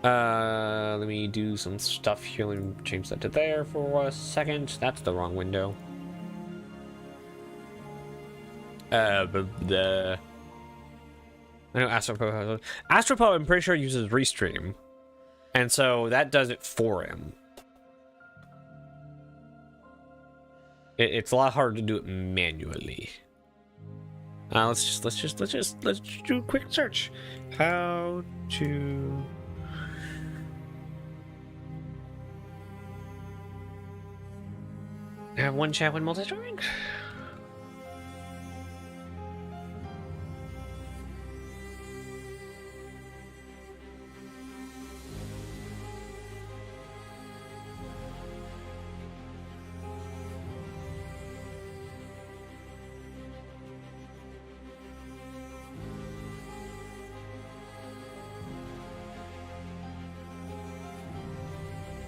Let me do some stuff here. Let me change that to there for a second. That's the wrong window. I know Astropop, I'm pretty sure uses Restream, and so that does it for him. It's a lot harder to do it manually. Let's do a quick search. How to have one chat when multi-streaming?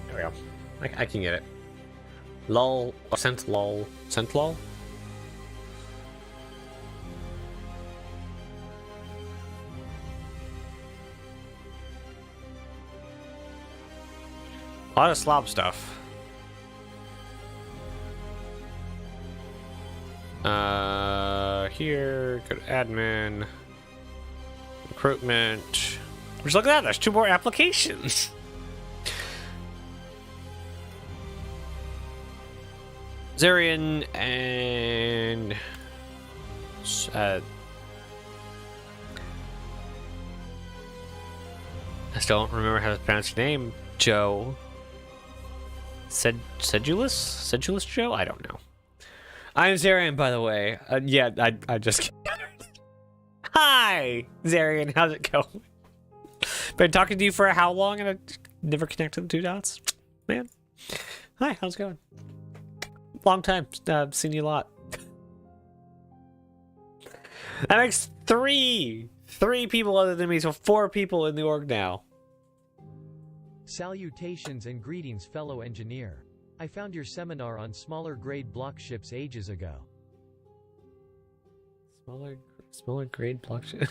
There we go. I can get it. Lol, or sent lol. Sent lol? A lot of slob stuff. here, go to admin, recruitment. Just look at that, there's 2 more applications. Zarian and I still don't remember how to pronounce your name. Joe. Sedulous Joe? I don't know. I'm Zarian, by the way. Yeah, I just... Hi, Zarian. How's it going? Been talking to you for how long and I never connected the 2 dots? Man. Hi, how's it going? Long time. Seen you a lot. That makes 3 people other than me, so 4 people in the org now. Salutations and greetings, fellow engineer. I found your seminar on smaller grade block ships ages ago. Smaller grade block ship.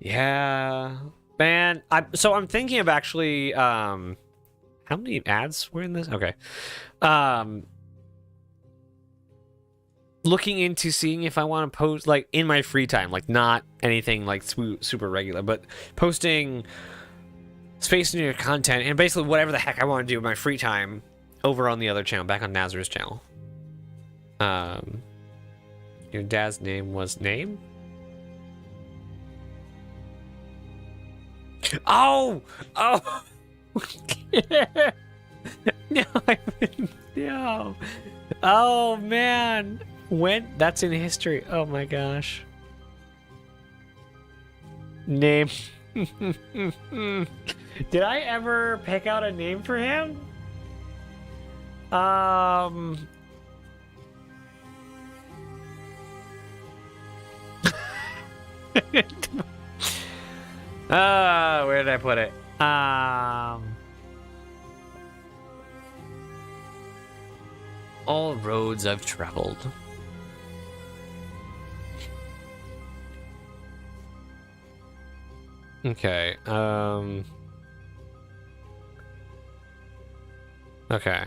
Yeah, man. So I'm thinking of actually. How many ads were in this? Okay. Looking into seeing if I want to post like in my free time, like not anything like super regular, but posting Space Needler content and basically whatever the heck I want to do in my free time over on the other channel, back on Nazeris channel. Your dad's name was name? Oh! No, no. Oh man. When? That's in history. Oh my gosh. Name. Did I ever pick out a name for him? Where did I put it? All roads I've traveled. Okay, okay.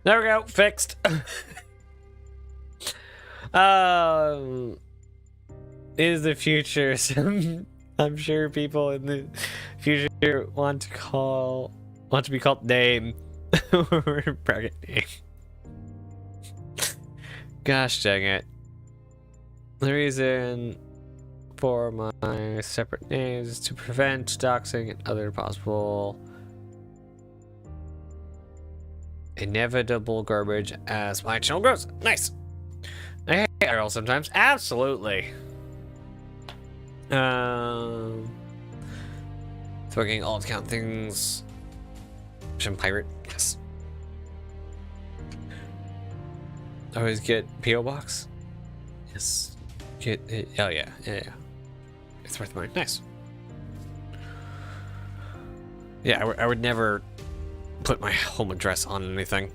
There we go, fixed. Is the future some I'm sure people in the future want to be called name or bracket name. Gosh dang it. The reason for my separate names is to prevent doxing and other possible inevitable garbage as my channel grows. Nice. I hate IRL sometimes. Absolutely. Throwing alt count things. Ocean pirate. Yes. Always get PO box. Yes. Get it. Oh yeah. Yeah. It's worth mine. Nice. Yeah, I would never put my home address on anything.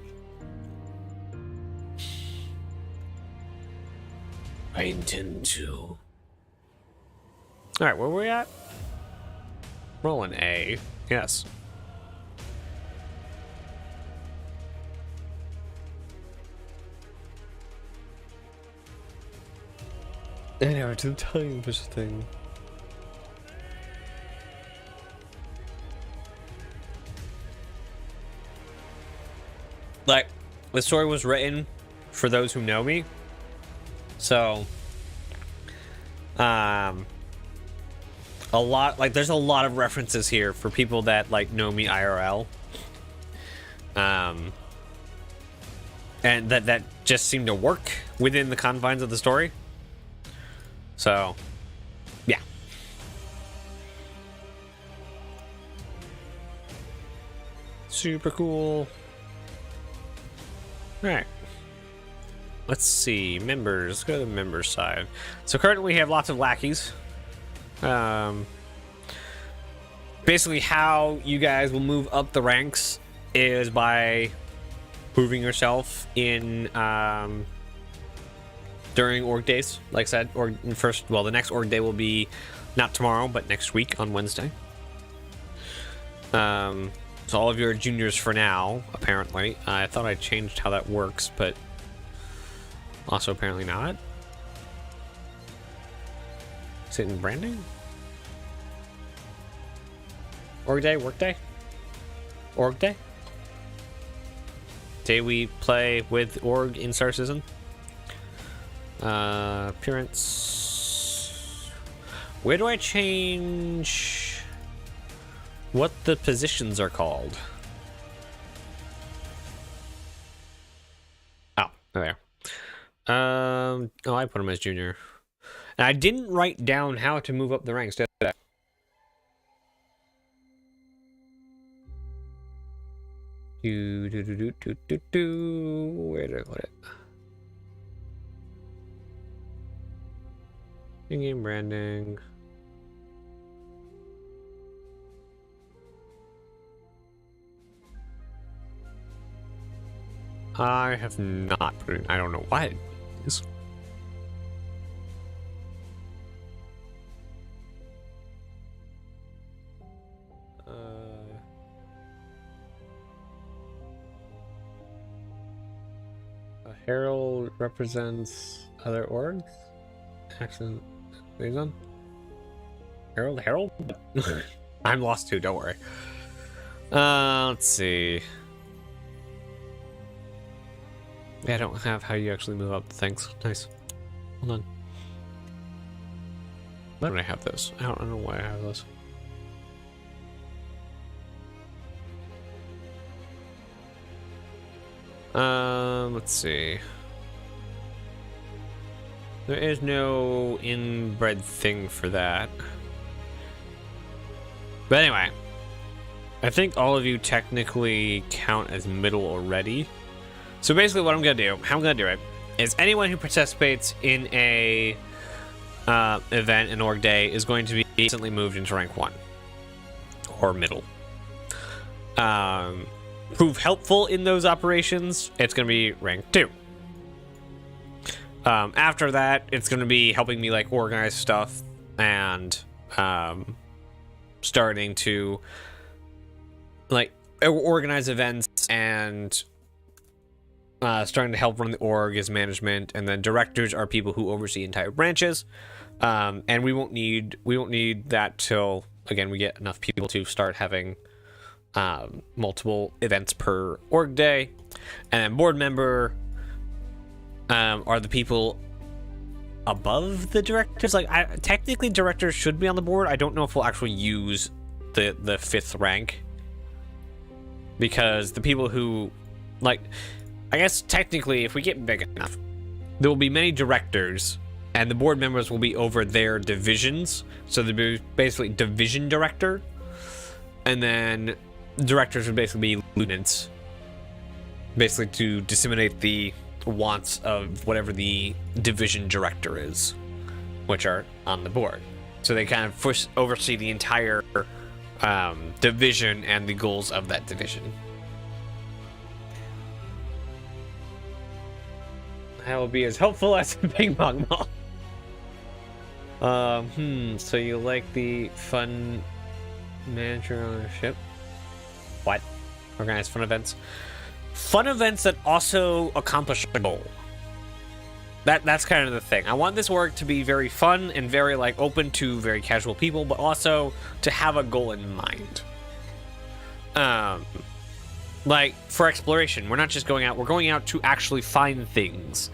I intend to. Alright, where were we at? Rolling A. Yes. Anyway, to tell you this thing. Like, the story was written for those who know me. So, a lot, like, there's a lot of references here for people that, like, know me IRL. And that just seemed to work within the confines of the story. So, yeah. Super cool. Alright. let's see. Members. Let's go to the members side. So currently we have lots of lackeys. Basically, how you guys will move up the ranks is by proving yourself in during org days. Like I said, the next org day will be not tomorrow, but next week on Wednesday. So all of you are juniors for now, apparently. I thought I changed how that works, but also apparently not. Is it in branding? Org day? Work day? Org day? Day we play with org in starcitizen. Appearance. Where do I change what the positions are called? Oh, there. Oh, I put him as junior. And I didn't write down how to move up the ranks, did I? Where did I put it? In-game branding. I have not put it in. I don't know why it is. A herald represents other orgs? Accent liaison? Herald? I'm lost too, don't worry. Let's see. Yeah, I don't have how you actually move up the things. Nice. Hold on. Why don't I have this? I don't know why I have this. Let's see. There is no inbred thing for that. But anyway, I think all of you technically count as middle already. So basically what I'm going to do, how I'm going to do it, is anyone who participates in a event, an org day, is going to be instantly moved into rank 1. Or middle. Prove helpful in those operations, it's going to be rank 2. After that, it's going to be helping me like organize stuff and starting to like organize events and starting to help run the org as management, and then directors are people who oversee entire branches. And we won't need that till again we get enough people to start having multiple events per org day. And then board member are the people above the directors. Like technically directors should be on the board. I don't know if we'll actually use the 5th rank, because the people who like, I guess technically if we get big enough, there will be many directors and the board members will be over their divisions. So there'll be basically division director, and then directors would basically be lieutenants, basically to disseminate the wants of whatever the division director is, which are on the board. So they kind of oversee the entire division and the goals of that division. That will be as helpful as a ping pong ball. So you like the fun manager ownership? What? Organize fun events. Fun events that also accomplish a goal. That's kind of the thing. I want this org to be very fun and very like open to very casual people, but also to have a goal in mind. Like for exploration, we're not just going out, we're going out to actually find things.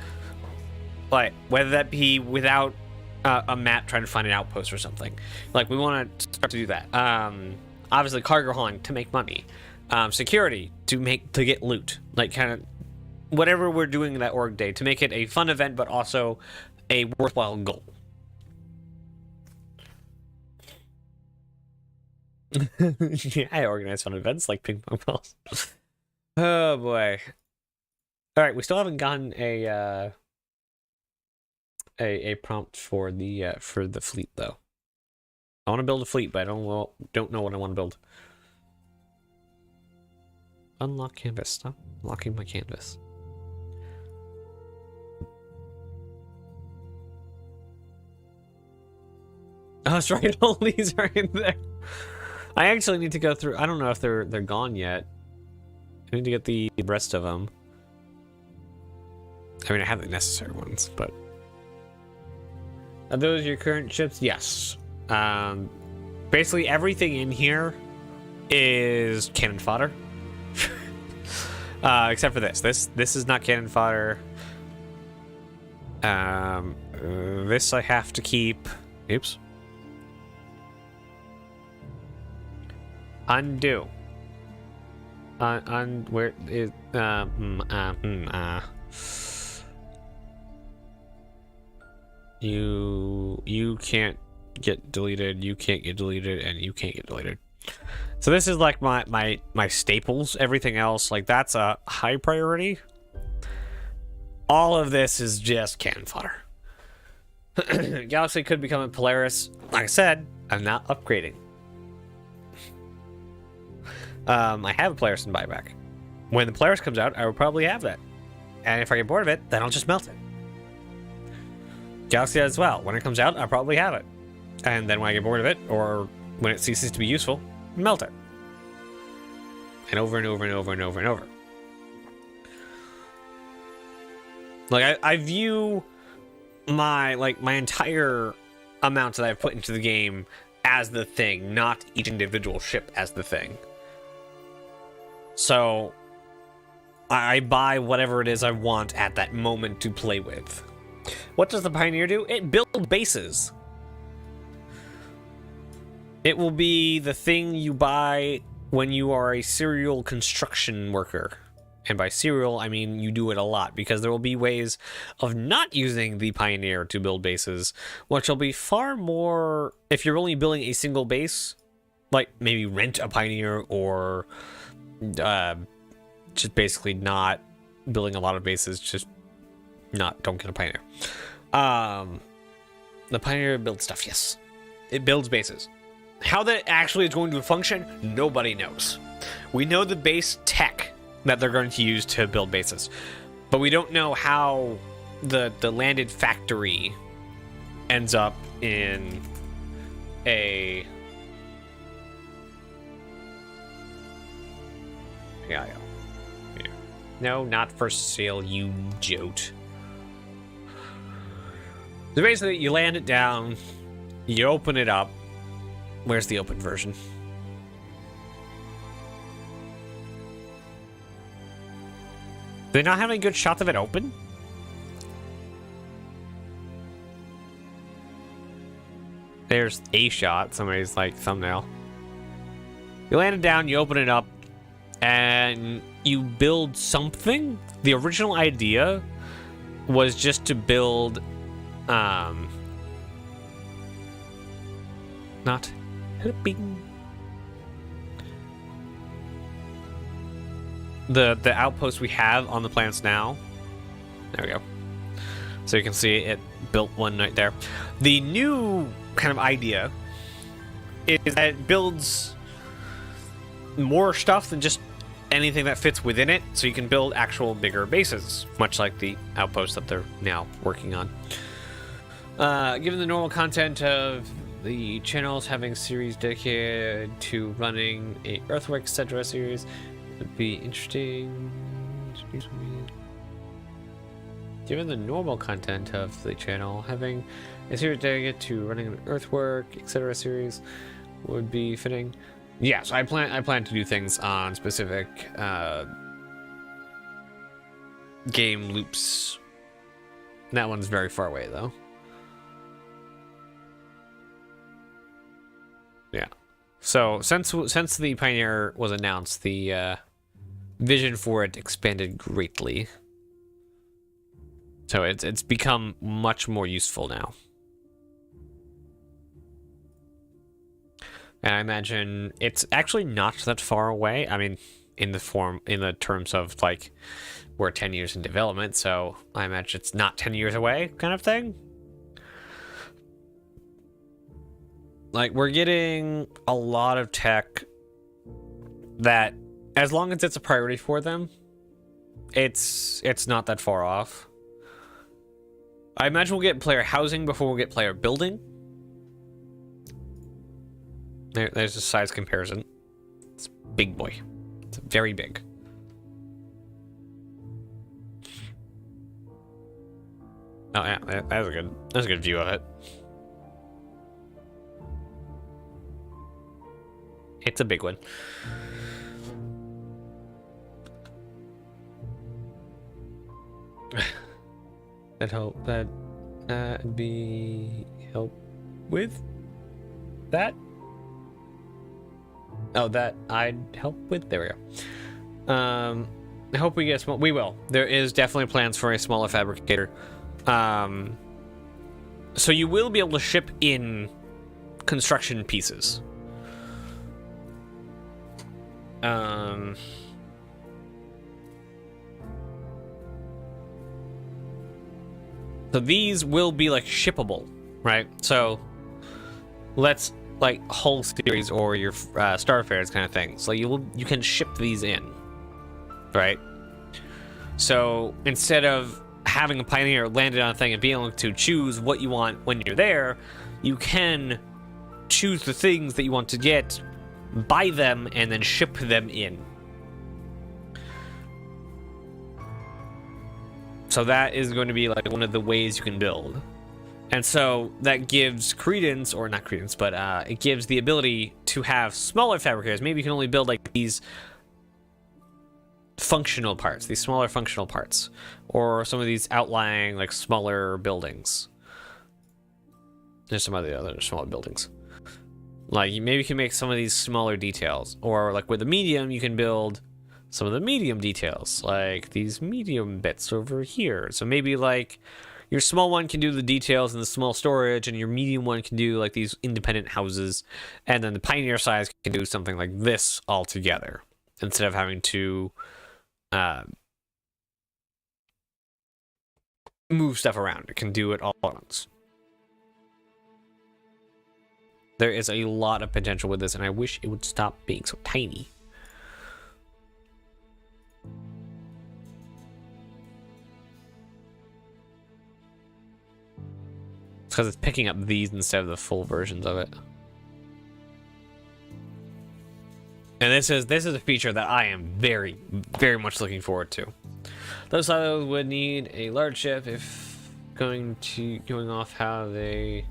Like whether that be without a map trying to find an outpost or something. Like we want to start to do that. Obviously cargo hauling to make money. Security to get loot, like kind of whatever we're doing that org day to make it a fun event but also a worthwhile goal. Yeah, I organize fun events like ping pong balls. Oh boy. All right, we still haven't gotten a a prompt for the fleet though. I want to build a fleet, but I don't know what I want to build. Unlock canvas. Stop locking my canvas. Oh, that's right. All these are in there. I actually need to go through. I don't know if they're gone yet. I need to get the rest of them. I mean, I have the necessary ones, but are those your current ships? Yes. Basically everything in here is cannon fodder. Except for this. This is not cannon fodder. This I have to keep. Oops. Undo. Where is you can't get deleted, you can't get deleted, and you can't get deleted. So this is like my staples. Everything else, like, that's a high priority. All of this is just cannon fodder. Galaxy could become a Polaris. Like I said, I'm not upgrading. I have a Polaris in buyback. When the Polaris comes out, I will probably have that. And if I get bored of it, then I'll just melt it. Galaxy as well. When it comes out, I'll probably have it. And then when I get bored of it, or when it ceases to be useful, melt it. And over and over and over and over and over. Like, I view my entire amount that I've put into the game as the thing, not each individual ship as the thing. So I buy whatever it is I want at that moment to play with. What does the Pioneer do? It builds bases. It will be the thing you buy when you are a serial construction worker. And by serial, I mean you do it a lot, because there will be ways of not using the Pioneer to build bases, which will be far more, if you're only building a single base, like maybe rent a Pioneer, or just basically not building a lot of bases, just don't get a Pioneer. The Pioneer builds stuff, yes. It builds bases. How that actually is going to function, nobody knows. We know the base tech that they're going to use to build bases, but we don't know how the landed factory ends up in a... Yeah. No, not for sale, you jote. So basically, you land it down, you open it up. Where's the open version? Do they not have any good shots of it open? There's a shot, somebody's like thumbnail. You land it down, you open it up, and you build something. The original idea was just to build, not helping. The outpost we have on the planets now. There we go. So you can see it built one right there. The new kind of idea is that it builds more stuff than just anything that fits within it, so you can build actual bigger bases, much like the outpost that they're now working on. Given the normal content of the channels having series dedicated to running a Earthwork, etc. series, would be interesting. Given the normal content of the channel, having a series dedicated to running an Earthwork, etc. series would be fitting. Yeah, so I plan to do things on specific game loops. That one's very far away though. Yeah. So since the Pioneer was announced, the vision for it expanded greatly. So it's become much more useful now. And I imagine it's actually not that far away. I mean, in the terms of like we're 10 years in development, so I imagine it's not 10 years away kind of thing. like we're getting a lot of tech that, as long as it's a priority for them, it's not that far off. I imagine we'll get player housing before we'll get player building. There's a size comparison. It's big boy. It's very big. Oh yeah, that's a good view of it. It's a big one. That'd be help with that. Oh, that I'd help with. There we go. I hope we get small. We will. There is definitely plans for a smaller fabricator. So you will be able to ship in construction pieces. So these will be like shippable, right? So let's like Hull series or your Starfares kind of thing. So you can ship these in, right? So instead of having a Pioneer landed on a thing and being able to choose what you want when you're there, you can choose the things that you want to get, buy them, and then ship them in. So that is going to be like one of the ways you can build. And so that gives credence, or not credence, but it gives the ability to have smaller fabricators. Maybe you can only build like these functional parts, these smaller functional parts, or some of these outlying like smaller buildings. There's some other smaller buildings. Like maybe you can make some of these smaller details, or like with the medium you can build some of the medium details, like these medium bits over here. So maybe like your small one can do the details and the small storage, and your medium one can do like these independent houses, and then the Pioneer size can do something like this all together instead of having to move stuff around. It can do it all at once. There is a lot of potential with this, and I wish it would stop being so tiny. It's because it's picking up these instead of the full versions of it. And this is a feature that I am very, very much looking forward to. Those silos would need a large ship if going off how they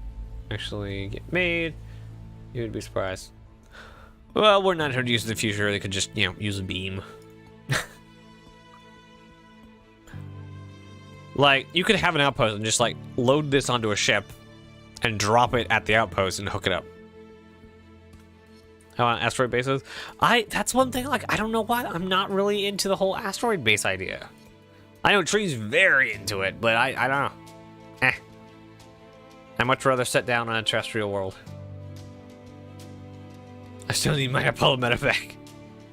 actually get made. You would be surprised. Well, we're not introduced to the future. They could just, use a beam. Like, you could have an outpost and just, like, load this onto a ship and drop it at the outpost and hook it up. How on asteroid bases? That's one thing, like, I don't know why I'm not really into the whole asteroid base idea. I know Tree's very into it, but I don't know. I'd much rather sit down on a terrestrial world. I still need my Apollo medevac.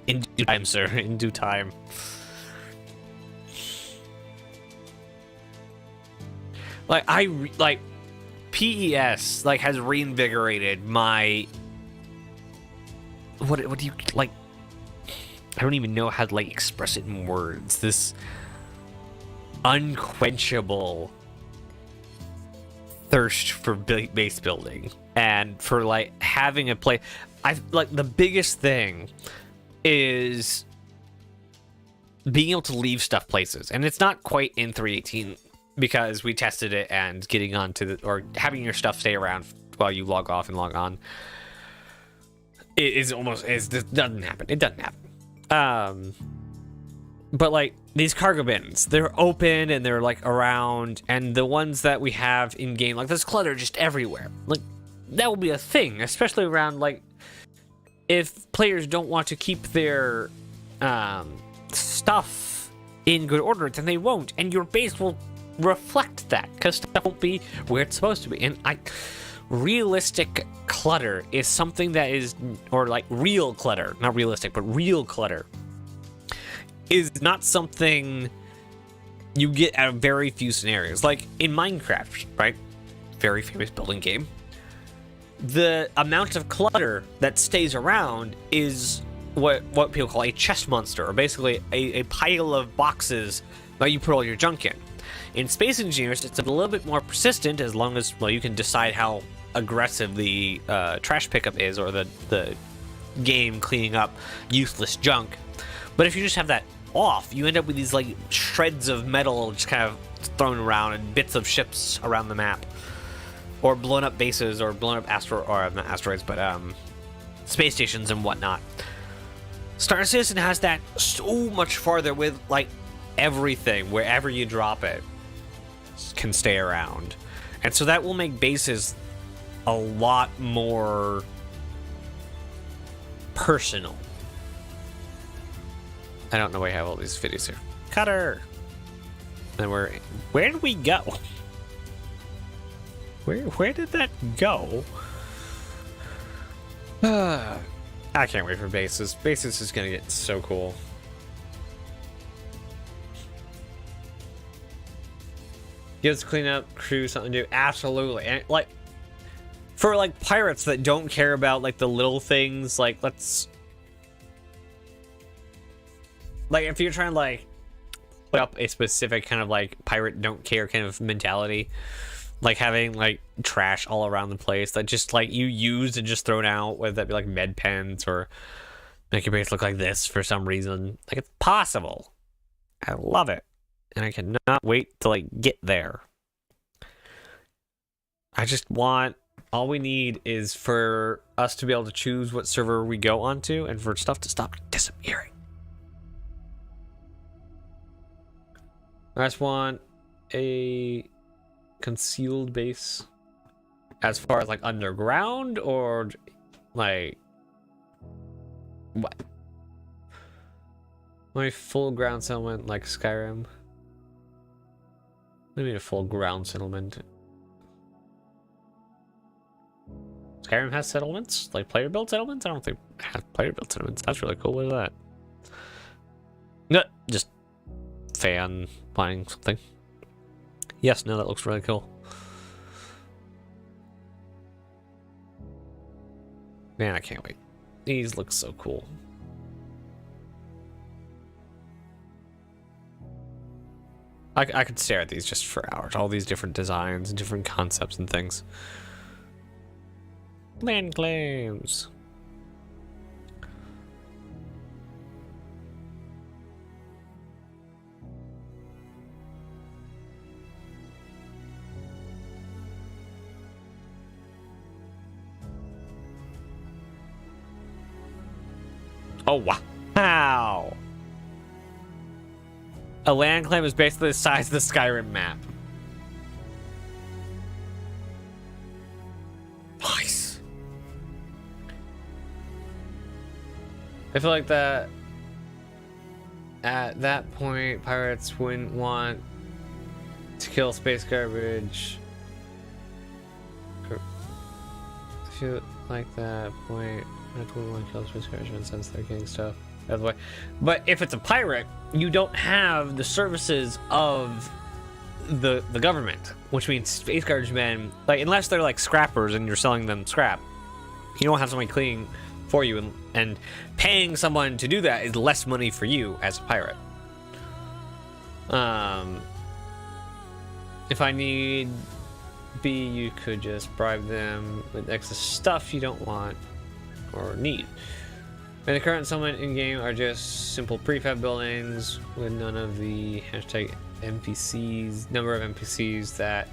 In due time, sir. In due time. Like, PES, like, has reinvigorated my... What do you, like... I don't even know how to, like, express it in words. This unquenchable thirst for base building. And for, like, having a play... like, the biggest thing is being able to leave stuff places. And it's not quite in 3.18... because we tested it, and getting onto or having your stuff stay around while you log off and log on it doesn't happen. It doesn't happen. But like these cargo bins, they're open and they're like around, and the ones that we have in game, like there's clutter just everywhere. Like that will be a thing, especially around like if players don't want to keep their stuff in good order, then they won't, and your base will reflect that because stuff won't be where it's supposed to be. And realistic clutter is something that is, or like real clutter, not realistic, but real clutter is not something you get at very few scenarios. Like in Minecraft, right? Very famous building game. the amount of clutter that stays around is what people call a chest monster, or basically a pile of boxes that you put all your junk in. In Space Engineers, it's a little bit more persistent, as long as, well, you can decide how aggressive the trash pickup is, or the game cleaning up useless junk. But if you just have that off, you end up with these like shreds of metal just kind of thrown around, and bits of ships around the map, or blown up bases, or blown up not asteroids, but space stations and whatnot. Star Citizen has that so much farther, with like everything, wherever you drop it, can stay around. And so that will make bases a lot more personal. I don't know why I have all these videos here. Cutter! And where did we go? Where did that go? I can't wait for bases. Bases is gonna get so cool. Gives clean up crew something to do. Absolutely. And like, for like pirates that don't care about like the little things, like let's, like if you're trying to like put up a specific kind of like pirate don't care kind of mentality, like having like trash all around the place that just like you used and just thrown out, whether that be like med pens or make your base look like this for some reason, like it's possible. I love it, and I cannot wait to like get there. I just want, all we need is for us to be able to choose what server we go onto, and for stuff to stop disappearing. I just want a concealed base, as far as like underground, or like what? My full ground settlement like Skyrim. I mean a full ground settlement. Skyrim has settlements, like player built settlements. I don't think it has player built settlements. That's really cool. What is that? No, just fan playing something. Yes, no, that looks really cool. Man, I can't wait. These look so cool. I could stare at these just for hours. All these different designs and different concepts and things. Land claims. Oh, wow. A land claim is basically the size of the Skyrim map. Nice. I feel like that at that point, pirates wouldn't want to kill space garbage. I feel like that point, I wouldn't want to kill space garbage since they're getting stuff out of the way. But if it's a pirate, you don't have the services of the government, which means space garbage men, like, unless they're like scrappers and you're selling them scrap, you don't have somebody cleaning for you, and paying someone to do that is less money for you as a pirate. If I need B, you could just bribe them with extra stuff you don't want or need. And the current settlement in-game are just simple prefab buildings with none of the hashtag NPCs, number of NPCs that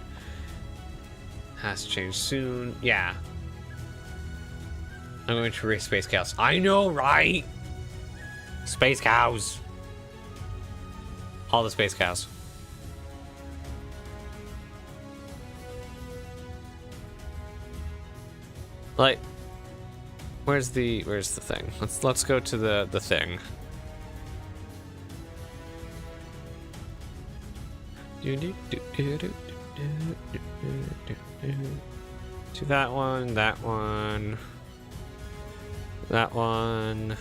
has to change soon. Yeah. I'm going to raise space cows. I know, right? Space cows. All the space cows. Like, where's the thing? Let's go to the thing. To that one, that one, that one. I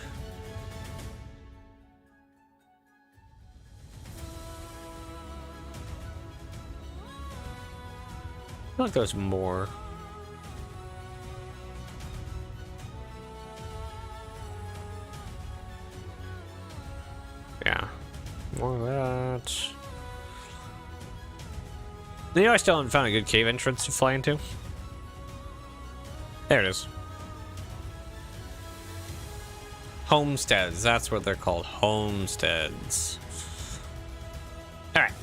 feel like there's more. that. You know, I still haven't found a good cave entrance to fly into. There it is. Homesteads, that's what they're called. Homesteads. Alright.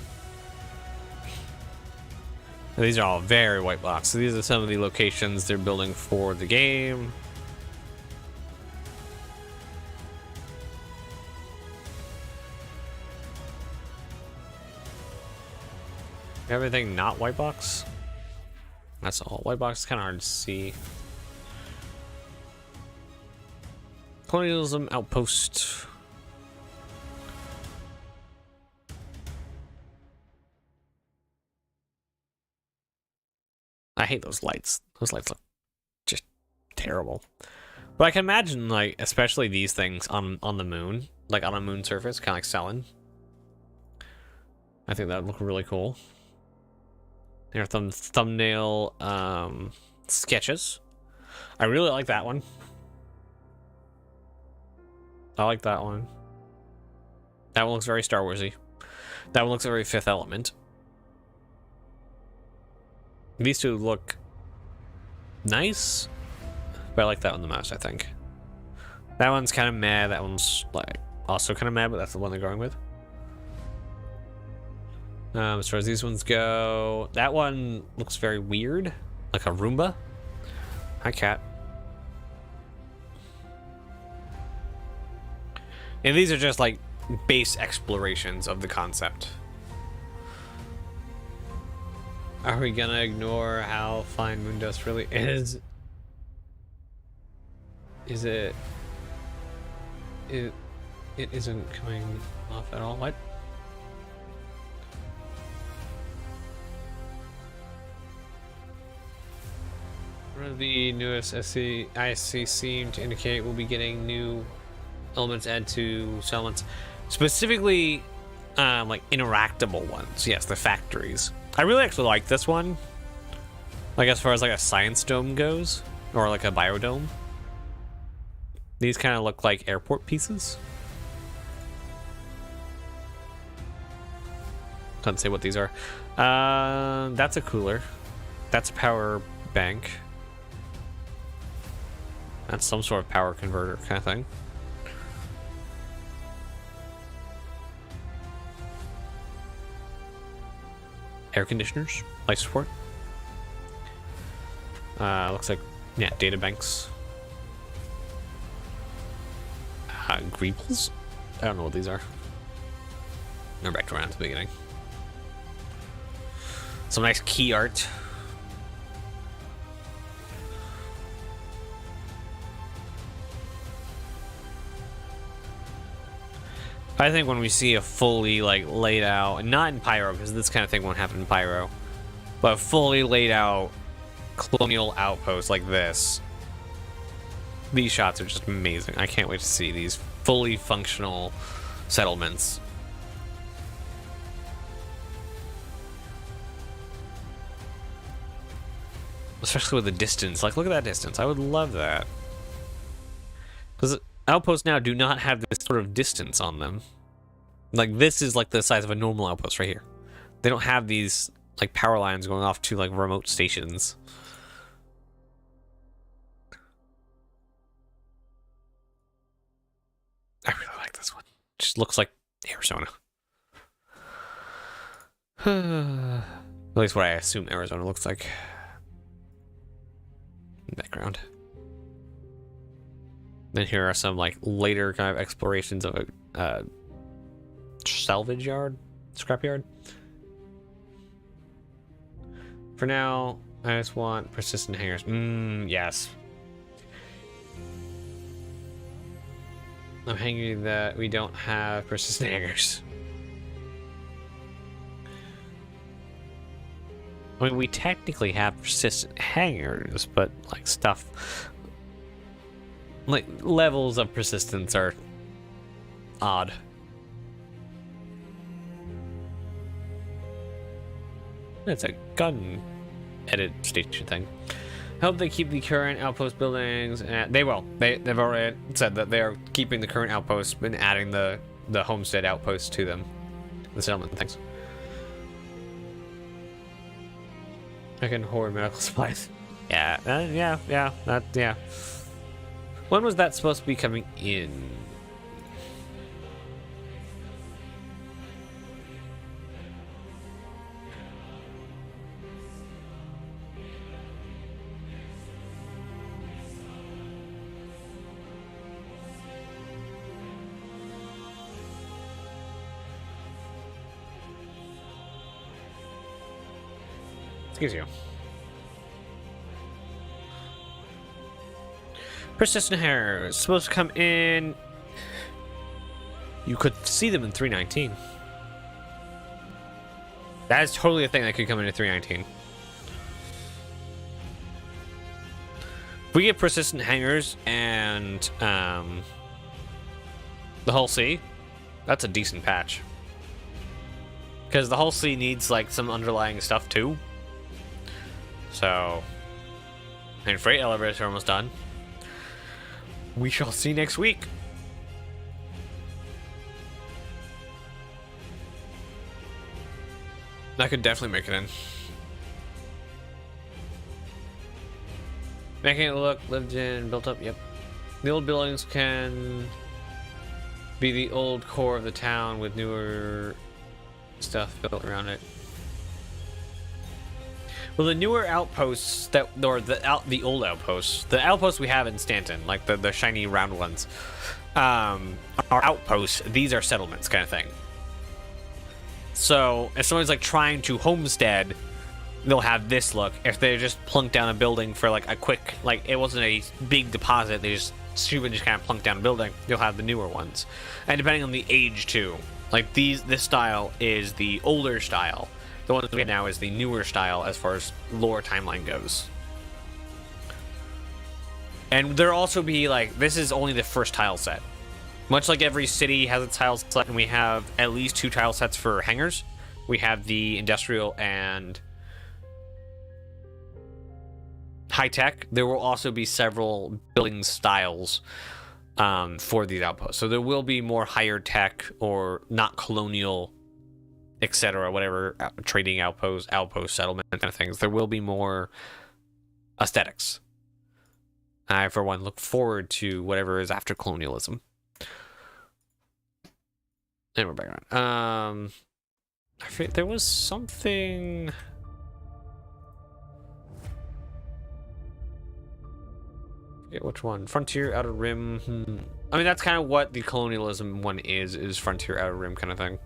These are all very white blocks. So these are some of the locations they're building for the game. Everything not white box? That's all. White box is kind of hard to see. Colonialism outpost. I hate those lights. Those lights look just terrible. But I can imagine, like, especially these things on the moon, like on a moon surface, kind of like Selene. I think that would look really cool. There are thumbnail sketches. I really like that one. I like that one. That one looks very Star Warsy. That one looks very Fifth Element. These two look nice, but I like that one the most, I think. That one's kind of meh. That one's like also kind of meh, but that's the one they're going with. As far as these ones go, that one looks very weird, like a Roomba. Hi, cat. And these are just like base explorations of the concept. Are we gonna ignore how fine moon dust really is? Is it? It isn't coming off at all. What? One of the newest ISC seem to indicate we'll be getting new elements added to settlements, specifically like interactable ones. Yes, the factories. I really actually like this one, like as far as like a science dome goes, or like a biodome. These kind of look like airport pieces. Can't say what these are. That's a cooler. That's a power bank. That's some sort of power converter kind of thing. Air conditioners, life support. Looks like, yeah, data banks. Greebles? I don't know what these are. They're back around to the beginning. Some nice key art. I think when we see a fully like laid out, and not in Pyro, because this kind of thing won't happen in Pyro, but a fully laid out colonial outpost like this, these shots are just amazing. I can't wait to see these fully functional settlements. Especially with the distance. Like, look at that distance. I would love that. Because outposts now do not have this sort of distance on them. Like, this is like the size of a normal outpost right here. They don't have these like power lines going off to like remote stations. I really like this one. Just looks like Arizona. At least what I assume Arizona looks like. Background. Then here are some like later kind of explorations of a salvage yard, scrapyard. For now, I just want persistent hangers. Yes. I'm angry that we don't have persistent hangers. I mean, we technically have persistent hangers, but like stuff, like levels of persistence are odd. It's a gun edit station thing. I hope they keep the current outpost buildings. They will. They've already said that they are keeping the current outposts and adding the homestead outposts to them. the settlement things. I can hoard medical supplies. Yeah, yeah. When was that supposed to be coming in? Excuse you. Persistent hair is supposed to come in. You could see them in 319. That is totally a thing that could come into 319. If we get persistent hangers and the Hull C, that's a decent patch. Because the Hull C needs like some underlying stuff too. So, and freight elevators are almost done. We shall see next week. I could definitely make it in. Making it look lived in, built up, yep. The old buildings can be the old core of the town with newer stuff built around it. Well, the newer outposts or the old outposts, the outposts we have in Stanton, like the shiny round ones, are outposts. These are settlements, kind of thing. So if someone's like trying to homestead, they'll have this look. If they just plunk down a building for like a quick, like it wasn't a big deposit, they just kind of plunk down a building, you'll have the newer ones. And depending on the age too, like this style is the older style. The one we have now is the newer style as far as lore timeline goes. And there'll also be like, this is only the first tile set. Much like every city has its tile set, and we have at least 2 tile sets for hangars. We have the industrial and high tech. There will also be several building styles for these outposts. So there will be more higher tech or not colonial, etc., whatever, trading outpost settlement kind of things. There will be more aesthetics. I, for one, look forward to whatever is after colonialism. And we're back on. I forget, there was something. I forget which one. Frontier, Outer Rim. I mean, that's kind of what the colonialism one is Frontier, Outer Rim kind of thing.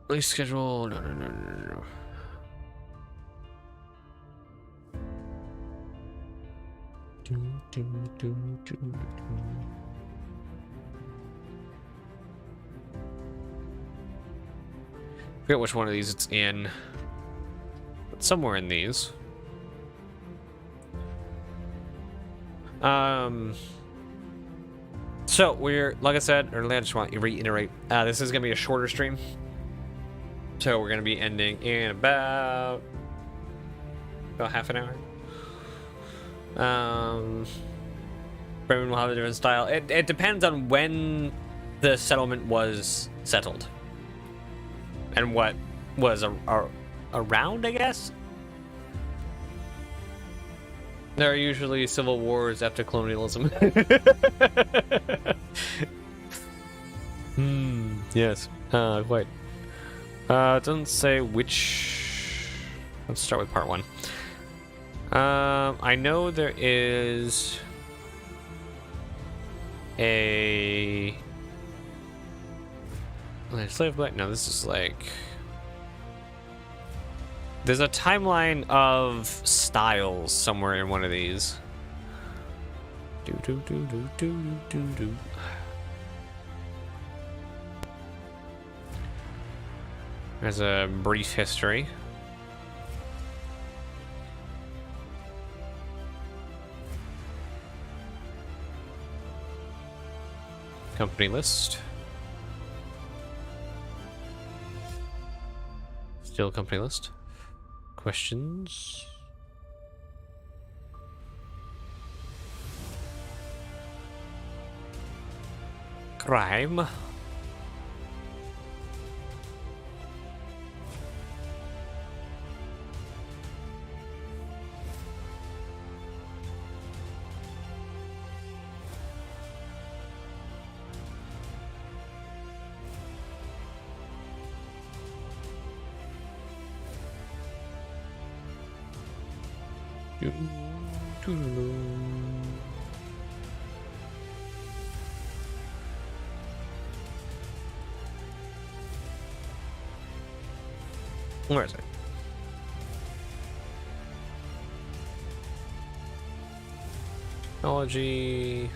Release schedule. No. Forget which one of these it's in, but somewhere in these. So we're, like I said earlier, I just want to reiterate, this is gonna be a shorter stream. So we're gonna be ending in about half an hour. Bremen will have a different style. It depends on when the settlement was settled and what was around, I guess. There are usually civil wars after colonialism. Yes, quite. It doesn't say which. Let's start with part 1. I know there is a slave black. No, this is like there's a timeline of styles somewhere in one of these. There's a brief history. Company list. Still company list. Questions. crime. Where is it? Technology.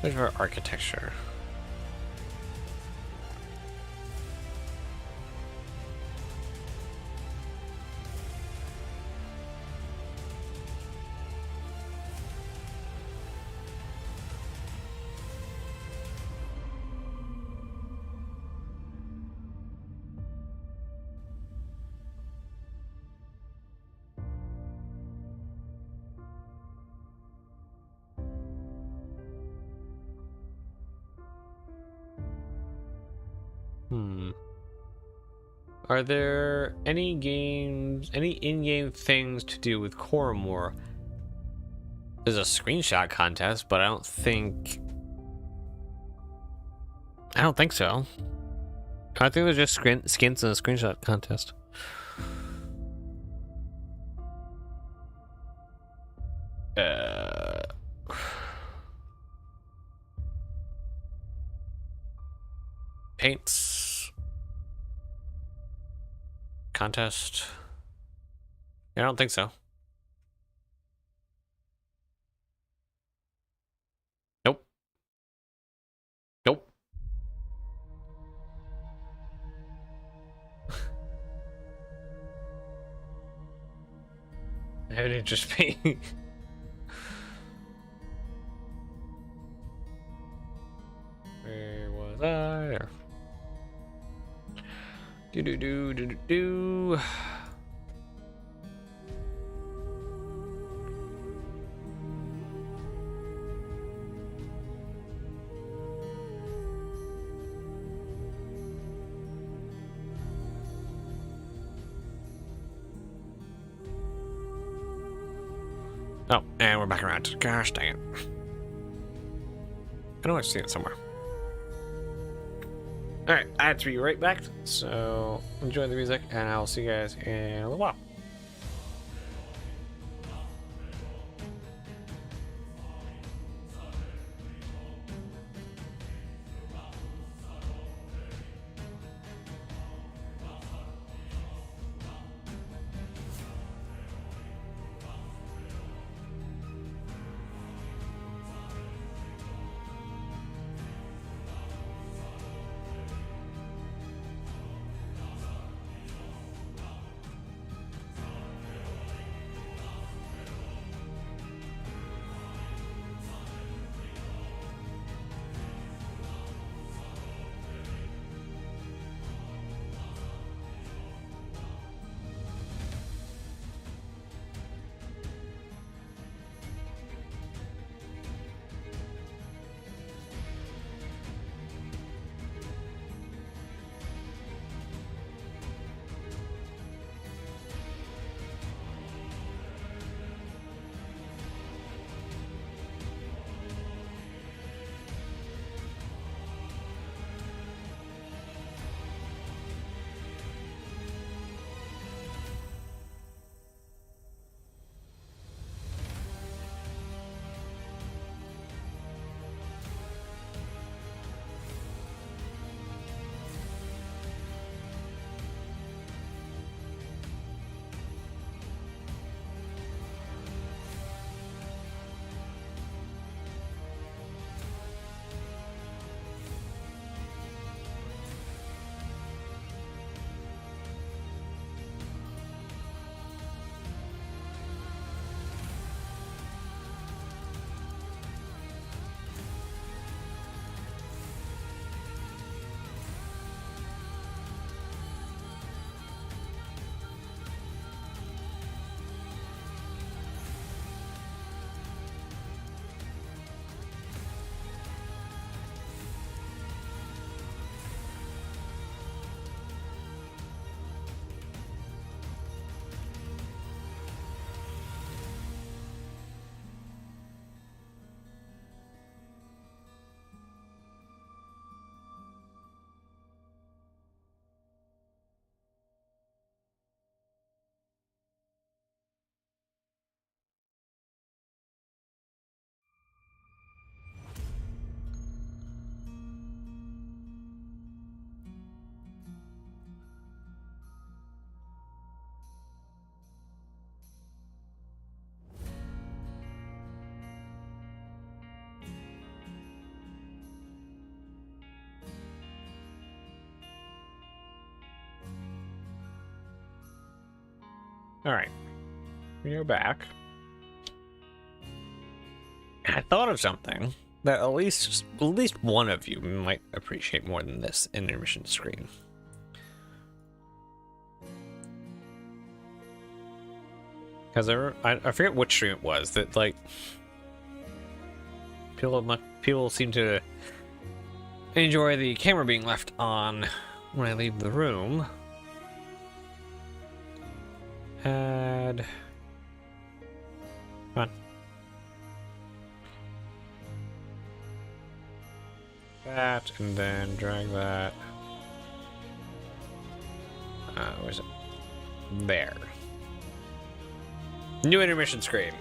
There's our architecture. Are there any games, any in-game things to do with Coromore? There's a screenshot contest, but I don't think so. I think there's just skins in a screenshot contest. Paints. Contest. I don't think so. Nope. Nope. How did it just be? Where was I? There. Do. Oh, and we're back around. Gosh dang it. I know I've seen it somewhere. Alright, I had to be right back, so enjoy the music, and I'll see you guys in a little while. Alright. You're back. I thought of something that at least one of you might appreciate more than this intermission screen. Because I forget which stream it was that, like, people seem to enjoy the camera being left on when I leave the room. Add. Come on. That, and then drag that. Where's it? There. New intermission screen.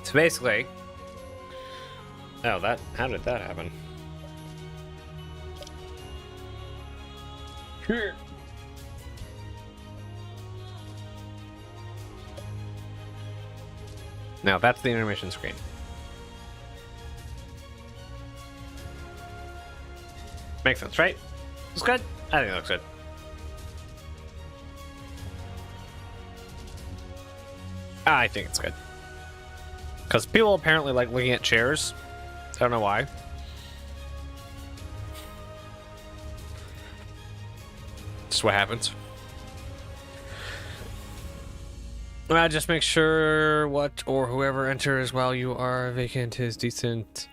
So basically, how did that happen? Here. Now that's the intermission screen. Makes sense, right? Looks good? I think it looks good. I think it's good. Because people apparently like looking at chairs. I don't know why. Just what happens. Just make sure what or whoever enters while you are vacant is decent.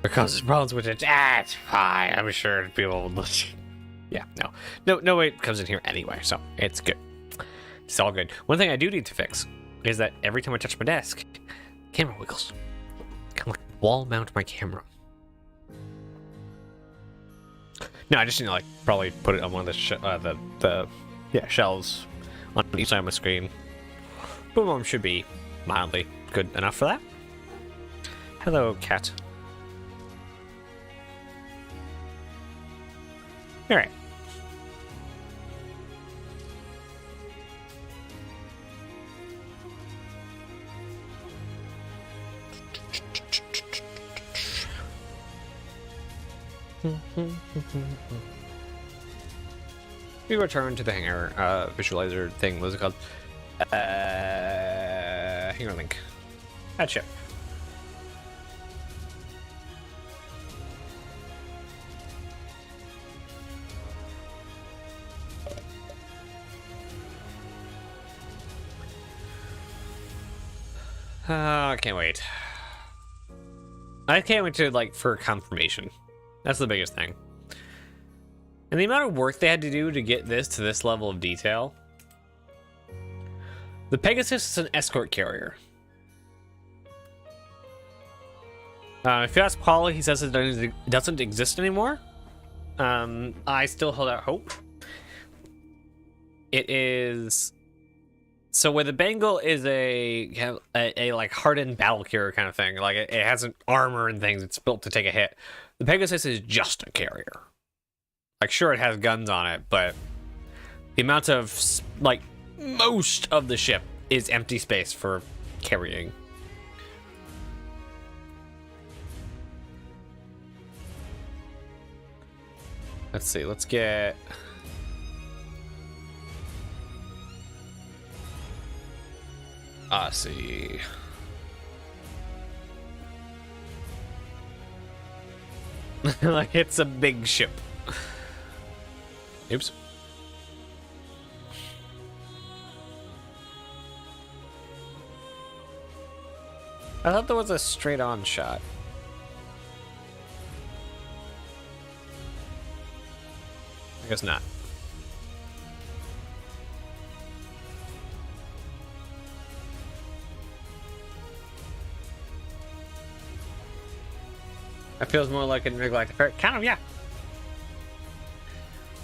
There causes problems with it. It's fine. I'm sure people will. Yeah, no way comes in here anyway, so it's good. It's all good. One thing I do need to fix is that every time I touch my desk, camera wiggles. Kind of like wall mount my camera. No, I just need to like probably put it on one of the shelves on each side of my screen. Boom should be mildly good enough for that. Hello, cat. All right. We return to the hangar visualizer thing. What's it called? Hangar link. That ship. I can't wait. I can't wait to, like, for confirmation. That's the biggest thing. And the amount of work they had to do to get this to this level of detail. The Pegasus is an escort carrier. If you ask Paul, he says it doesn't exist anymore. I still hold out hope. It is... So where the Bengal is a like hardened battle carrier kind of thing, like it has an armor and things, it's built to take a hit. The Pegasus is just a carrier. Like sure it has guns on it, but the amount of like most of the ship is empty space for carrying. Let's see, let's get... see. Like it's a big ship. Oops. I thought there was a straight on shot. I guess not. That feels more like an intergalactic affair. Kind of, yeah.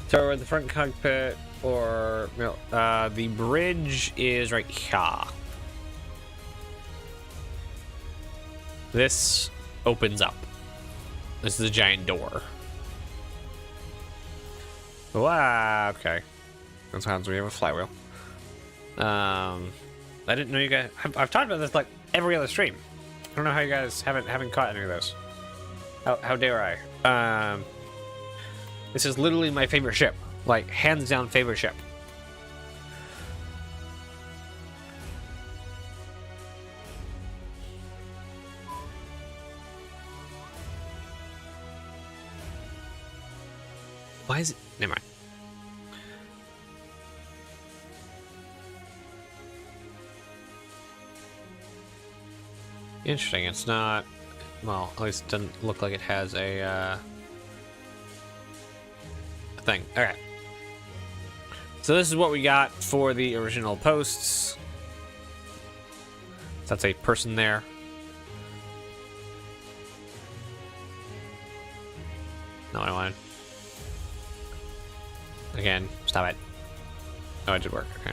So the front cockpit, or no, the bridge is right here. This opens up. This is a giant door. Wow. Okay. That's how we have a flywheel. I didn't know you guys. I've talked about this like every other stream. I don't know how you guys haven't caught any of those. How dare I? This is literally my favorite ship. Like, hands down favorite ship. Why is it? Never mind. Interesting. It's not. Well, at least it doesn't look like it has a thing. Okay. So this is what we got for the original posts. That's a person there. Not what I wanted. Again, stop it. Oh, it did work. Okay.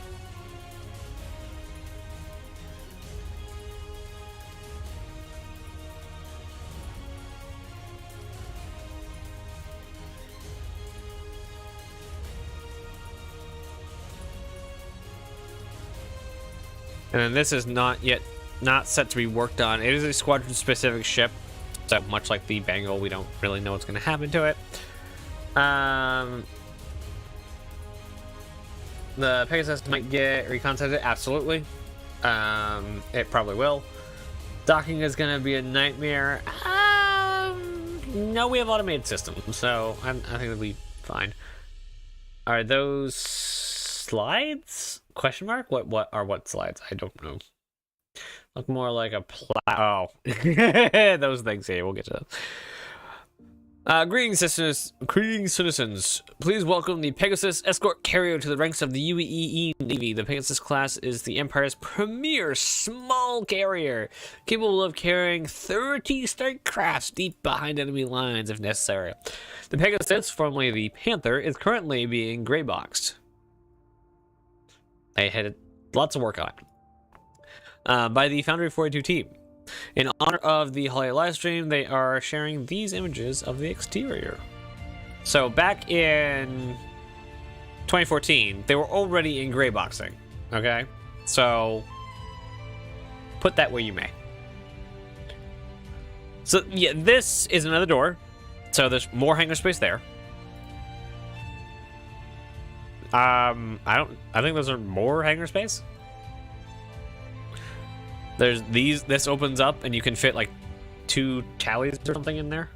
And then this is not set to be worked on. It is a squadron specific ship. So much like the Bengal, we don't really know what's going to happen to it. The Pegasus might get reconcepted, absolutely. It probably will. Docking is going to be a nightmare. No, we have automated systems, so I think it'll be fine. Are those slides? Question mark? What are what slides? I don't know. Look more like a plow. Oh, those things here. We'll get to those. Greetings, citizens. Please welcome the Pegasus escort carrier to the ranks of the UEE Navy. The Pegasus class is the Empire's premier small carrier, capable of carrying 30 strike crafts deep behind enemy lines if necessary. The Pegasus, formerly the Panther, is currently being gray boxed. They had lots of work on it. By the Foundry 42 team. In honor of the holiday livestream, they are sharing these images of the exterior. So back in 2014, they were already in gray boxing. Okay? So put that where you may. So yeah, this is another door. So there's more hangar space there. I think those are more hangar space. There's these. This opens up and you can fit like 2 tallies or something in there.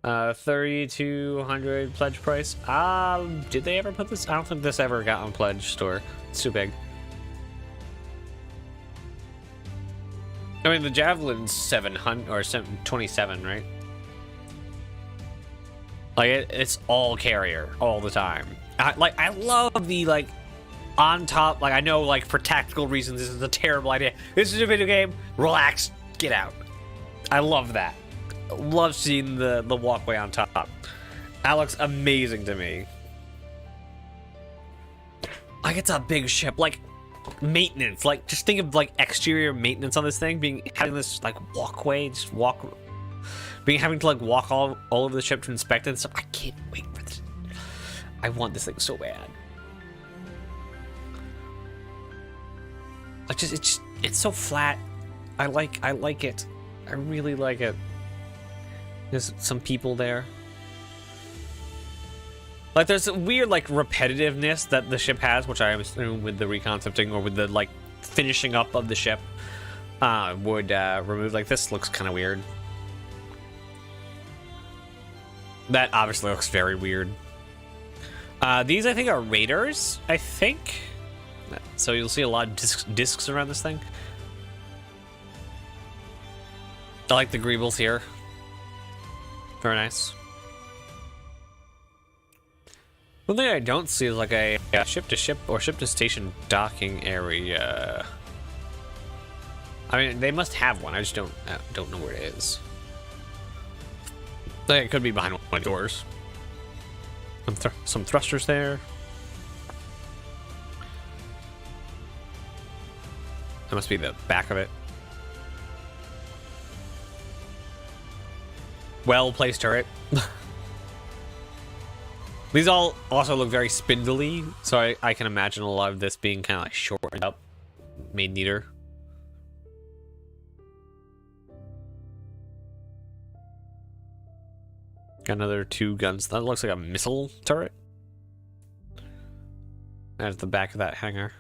3,200 pledge price. Did they ever put this? I don't think this ever got on pledge store. It's too big. I mean, the Javelin's 700 or 727, right? Like it's all carrier all the time. I love the like on top. Like I know like for tactical reasons this is a terrible idea. This is a video game. Relax, get out. I love that. Love seeing the walkway on top. That looks amazing to me. Like it's a big ship. Like maintenance. Like just think of like exterior maintenance on this thing having this like walkway. Just having to like walk all over the ship to inspect it and stuff. I can't wait for this. I want this thing so bad. Like it's so flat. I like it. I really like it. There's some people there. Like there's a weird like repetitiveness that the ship has, which I assume with the reconcepting or with the like finishing up of the ship would remove. Like this looks kind of weird. That obviously looks very weird. These I think are raiders, I think. So you'll see a lot of discs around this thing. I like the greebles here. Very nice. One thing I don't see is like a ship-to-ship or ship-to-station docking area. I mean, they must have one. I just don't know where it is. Like, it could be behind one of the doors. Some thrusters there. That must be the back of it. Well-placed turret. These all also look very spindly, so I can imagine a lot of this being kind of like shortened up, made neater. Got another 2 guns. That looks like a missile turret. There's the back of that hangar.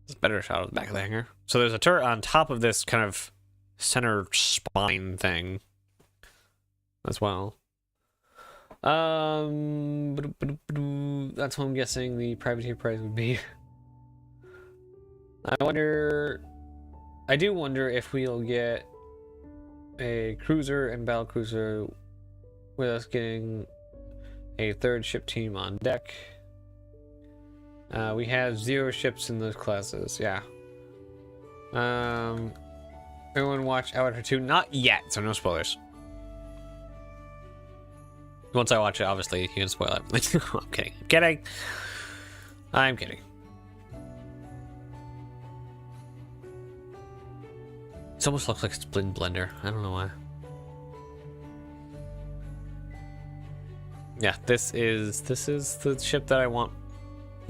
It's a better shot of the back of the hangar. So there's a turret on top of this kind of center spine thing as well. That's what I'm guessing the privateer price would be. I do wonder if we'll get a cruiser and battle cruiser with us getting a third ship team on deck. We have 0 ships in those classes, yeah. Everyone watch Avatar 2? Not yet, so no spoilers. Once I watch it, obviously, you can spoil it. I'm kidding. I'm kidding. I'm kidding. It almost looks like it's Blend Blender. I don't know why. Yeah, this is the ship that I want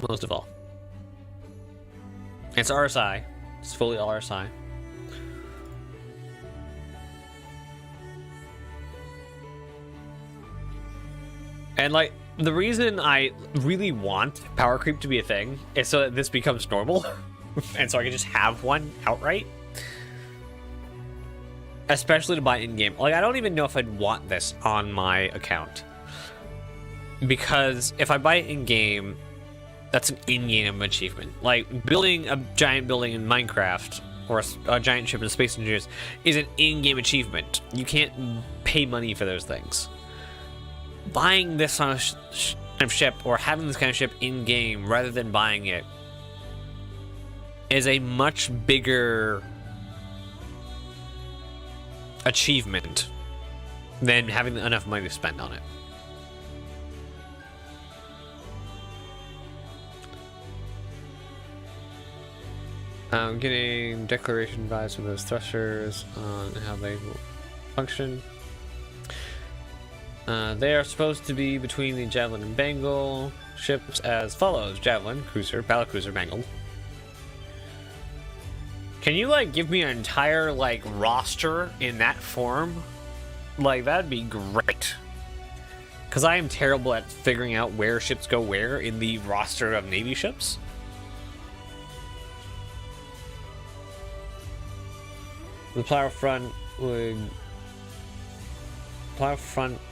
most of all. It's RSI. It's fully RSI. And like the reason I really want power creep to be a thing is so that this becomes normal, and so I can just have one outright. Especially to buy in-game. Like, I don't even know if I'd want this on my account. Because if I buy it in-game, that's an in-game achievement. Like, building a giant building in Minecraft, or a giant ship in Space Engineers, is an in-game achievement. You can't pay money for those things. Buying this on a kind of ship, or having this kind of ship in-game, rather than buying it, is a much bigger achievement than having enough money to spend on it. I'm getting declaration vibes from those thrusters on how they will function. They are supposed to be between the Javelin and Bengal ships as follows: Javelin, Cruiser, Battlecruiser, Bengal. Can you, like, give me an entire, like, roster in that form? Like, that'd be great. Because I am terrible at figuring out where ships go where in the roster of Navy ships. The plow front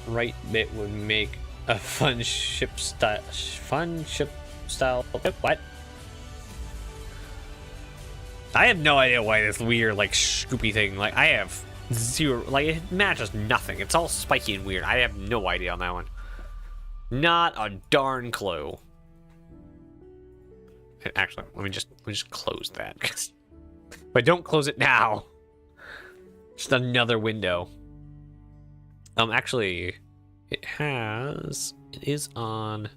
right bit would make a fun ship style. What? I have no idea why this weird, like, scoopy thing, like, I have zero, like, it matches nothing. It's all spiky and weird. I have no idea on that one. Not a darn clue. Actually, let me just close that. But don't close it now. Just another window. Actually, it is on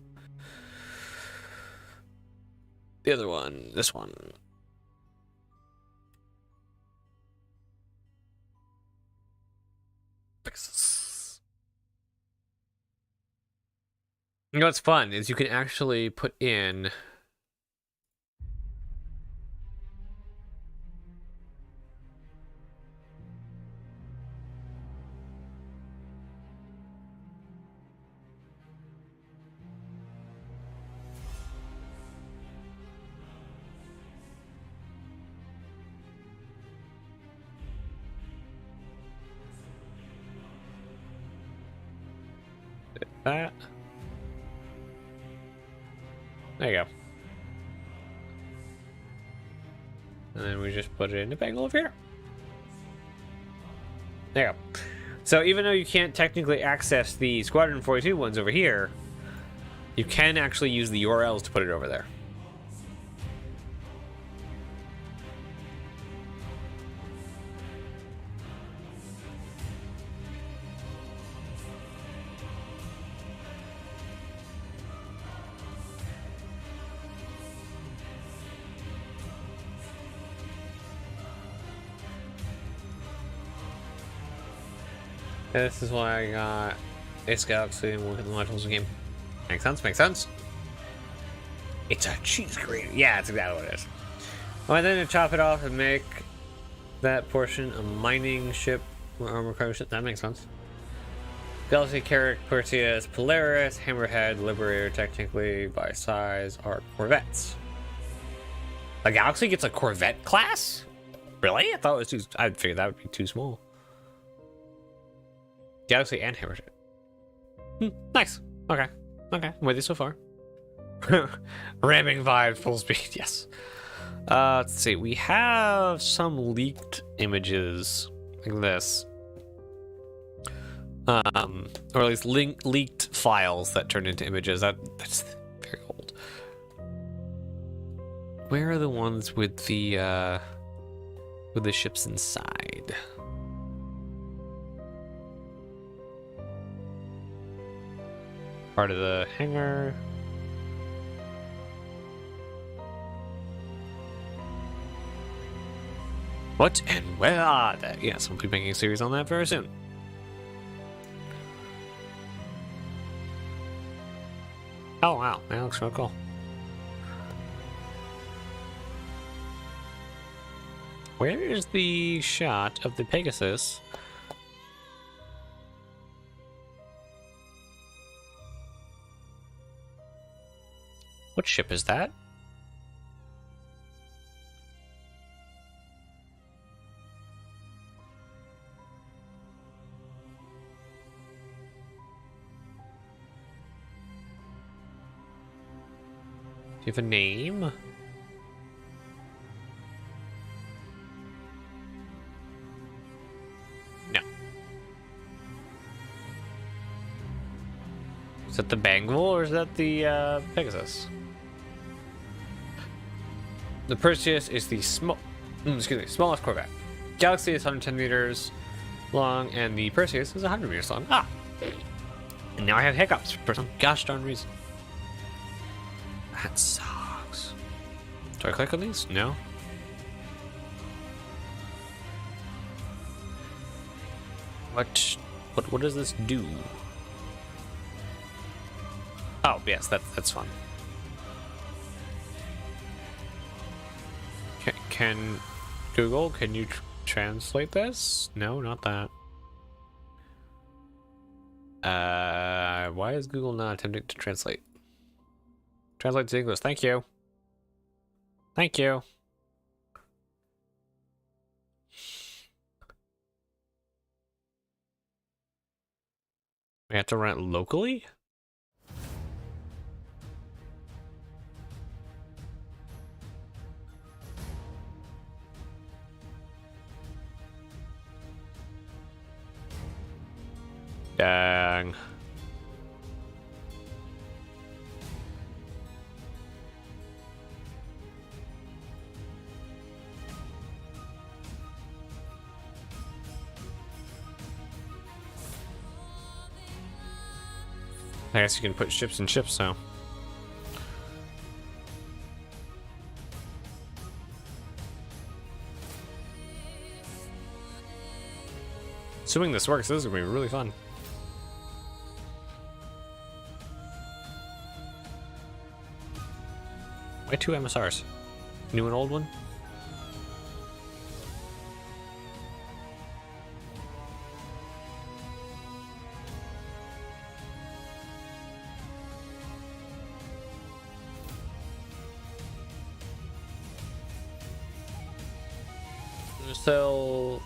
the other one, this one. You know what's fun is you can actually put in that. There you go. And then we just put it in the Bengal over here. There you go. So even though you can't technically access the Squadron 42 ones over here, you can actually use the URLs to put it over there. This is why I got Ace Galaxy and look at the modules game. Makes sense, makes sense. It's a cheese grater. Yeah, that's exactly what it is. Oh, and then to chop it off and make that portion a mining ship or armor cargo ship. That makes sense. Galaxy, Carrick, Perseus, Polaris, Hammerhead, Liberator, technically by size, are Corvettes. A Galaxy gets a Corvette class? Really? I thought it was too. I'd figure that would be too small. Galaxy and Hammerhead. Nice. Okay. Okay. I'm with you so far. Ramming vibe, full speed. Yes. Let's see. We have some leaked images like this. Or at least leaked files that turn into images. That's very old. Where are the ones with the ships inside? Part of the hangar. What and where are they? Yes, we'll be making a series on that very soon. Oh wow, that looks real cool. Where is the shot of the Pegasus? What ship is that? Do you have a name? No. Is that the Bengal or is that the Pegasus? The Perseus is the smallest corvette. Galaxy is 110 meters long, and the Perseus is 100 meters long. Ah! And now I have hiccups for some gosh darn reason. That sucks. Do I click on these? No. What does this do? Oh yes, that's fun. Can Google, can you translate this? No, not that. Why is Google not attempting to translate? Translate to English. Thank you. Thank you. We have to run it locally? Dang. I guess you can put ships in ships now. Assuming this works, this is gonna be really fun. Why 2 MSRs? New and old one? So,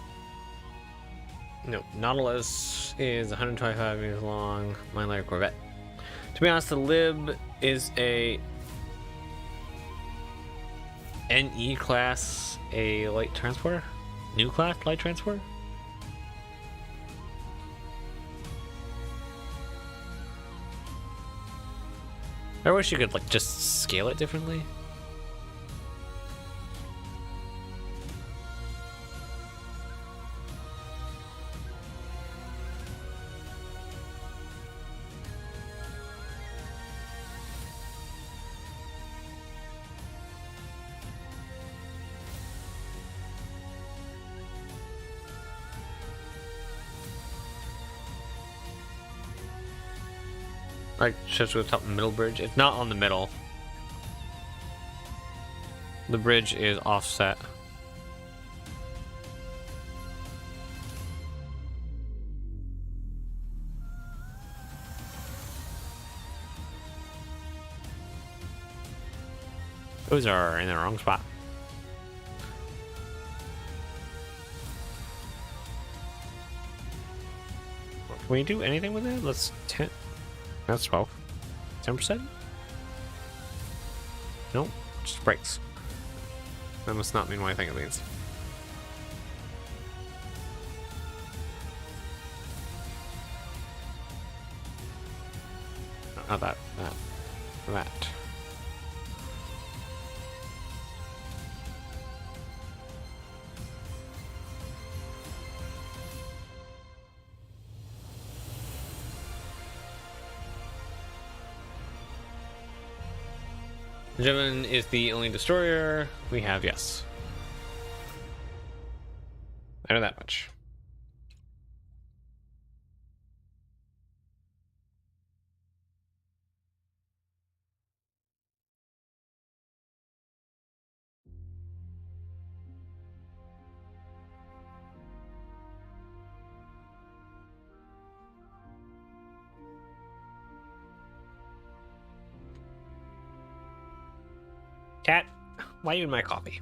no, Nautilus is 125 meters long, mine lighter corvette. To be honest, the Lib is a NE class, a light transporter, new class light transporter. I wish you could like just scale it differently. Like ships with the top middle bridge. It's not on the middle. The bridge is offset. Those are in the wrong spot. Can we do anything with it? Let's That's 12. 10%? Nope, just breaks. That must not mean what I think it means. Not that. Jevin is the only destroyer we have, yes. I know that much. Cat, why are you in my coffee?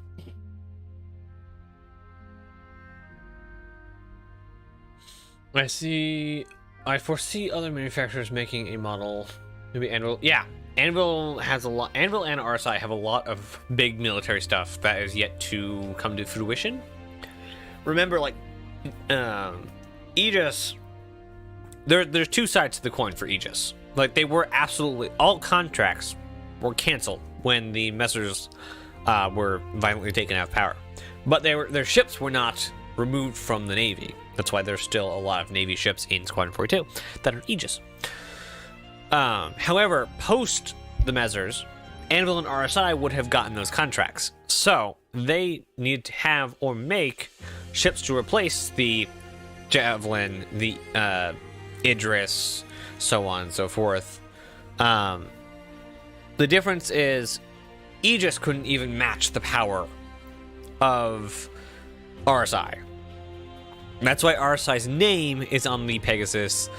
I foresee other manufacturers making a model. Maybe Anvil. Yeah, Anvil has a lot. Anvil and RSI have a lot of big military stuff that is yet to come to fruition. Remember, like, Aegis. There's two sides to the coin for Aegis. Like, they were absolutely all contracts were canceled when the Messers were violently taken out of power, but their ships were not removed from the Navy. That's why there's still a lot of Navy ships in Squadron 42 that are Aegis. However, post the Messers, Anvil and RSI would have gotten those contracts, so they need to have or make ships to replace the Javelin, the Idris, so on and so forth. The difference is Aegis couldn't even match the power of RSI. That's why RSI's name is on the Pegasus,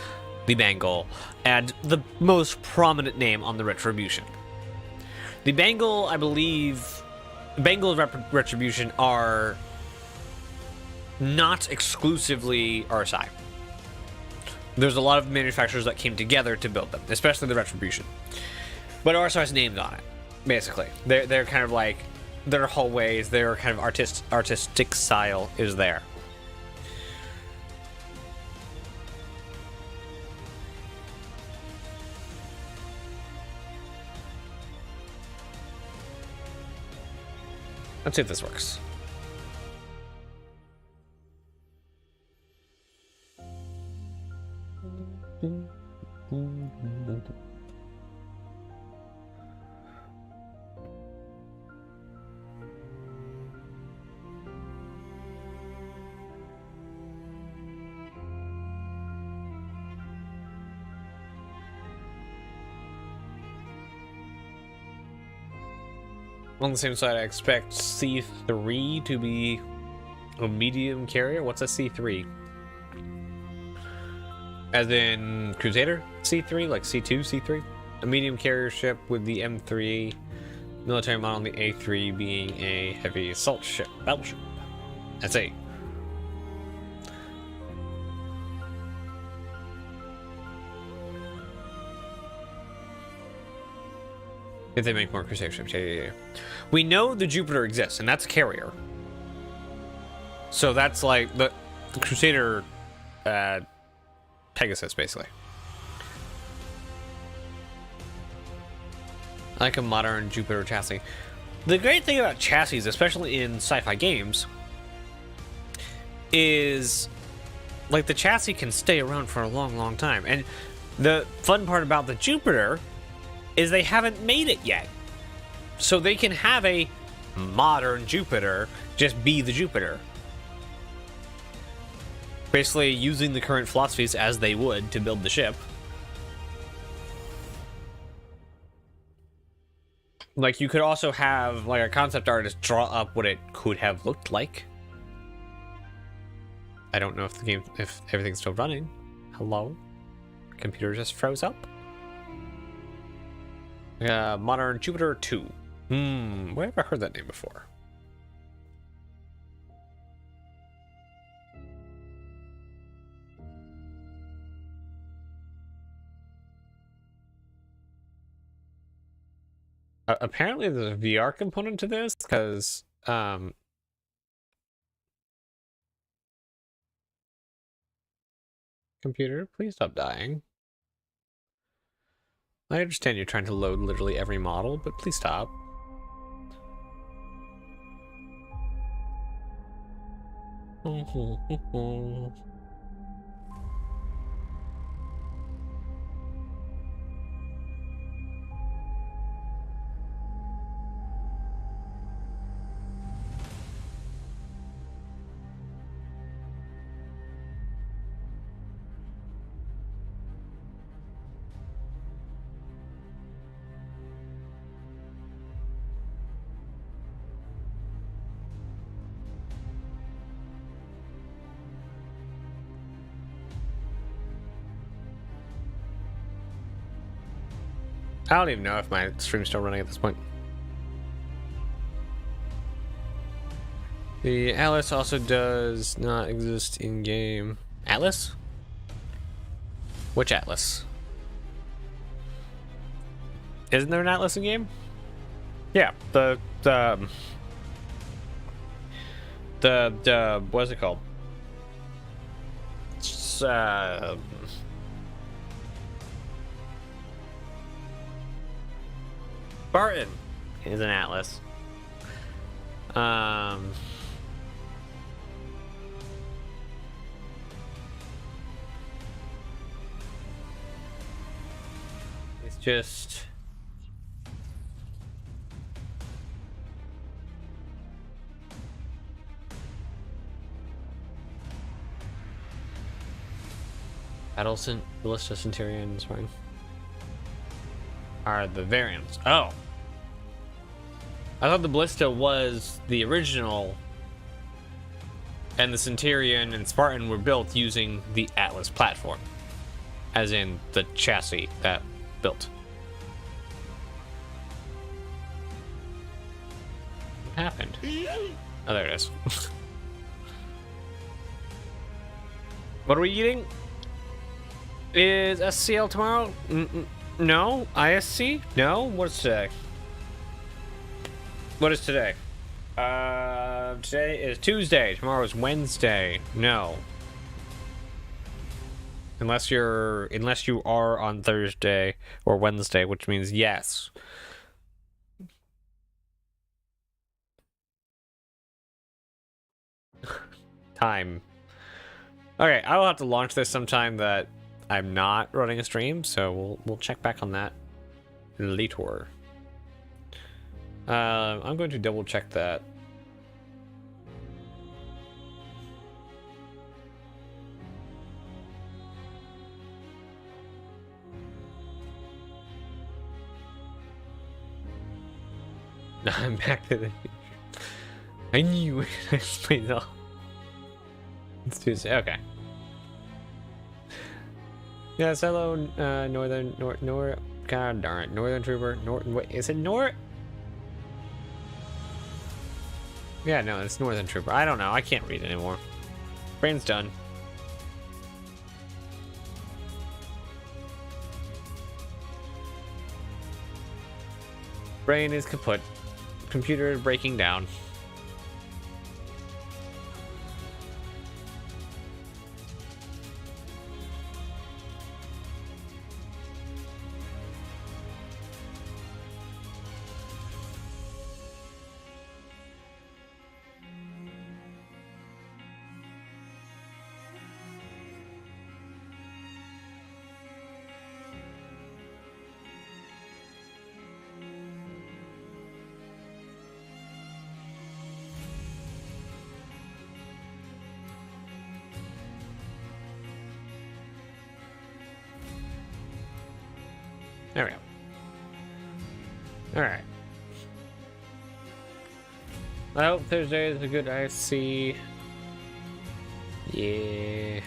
the Bengal, and the most prominent name on the Retribution. The Bengal, I believe, Bengal and Retribution are not exclusively RSI. There's a lot of manufacturers that came together to build them, especially the Retribution. But RSI's named on it, basically. They're kind of like, their hallways, their kind of artistic style is there. Let's see if this works. On the same side, I expect C3 to be a medium carrier. What's a C3? As in Crusader C3, like C2, C3? A medium carrier ship with the M3 military model, and the A3 being a heavy assault ship, battleship. SA. If they make more Crusader ships, yeah. We know the Jupiter exists, and that's a carrier. So that's like the Crusader Pegasus, basically. Like a modern Jupiter chassis. The great thing about chassis, especially in sci-fi games, is like the chassis can stay around for a long, long time. And the fun part about the Jupiter is they haven't made it yet. So they can have a modern Jupiter just be the Jupiter. Basically using the current philosophies as they would to build the ship. Like, you could also have like a concept artist draw up what it could have looked like. I don't know if the game, if everything's still running. Hello? Computer just froze up. Modern Jupiter 2. Where have I heard that name before? Apparently there's a VR component to this, because computer, please stop dying. I understand you're trying to load literally every model, but please stop. I don't even know if my stream's still running at this point. The Atlas also does not exist in game. Atlas? Which Atlas? Isn't there an Atlas in game? Yeah, the what's it called? It's, Spartan is an Atlas. It's just Adelson, Ballista, Centurion, is fine. Are the variants. Oh. I thought the Ballista was the original, and the Centurion and Spartan were built using the Atlas platform, as in the chassis that built. What happened? Oh, there it is. What are we eating? Is SCL tomorrow? No. ISC? No. What's today? What is today? Today is Tuesday. Tomorrow is Wednesday. No. Unless you are on Thursday or Wednesday, which means yes. Time. Okay, I will have to launch this sometime that I'm not running a stream, so we'll check back on that later. I'm going to double check that. I'm back to the. I knew it. I explained it all. It's Tuesday. Okay. Yes, hello, Northern, God darn it, Northern Trooper. Wait, is it Yeah, no, it's Northern Trooper. I don't know. I can't read anymore. Brain's done. Brain is kaput. Computer is breaking down. There we go. Alright. I hope Thursday is a good ISC. Yeah.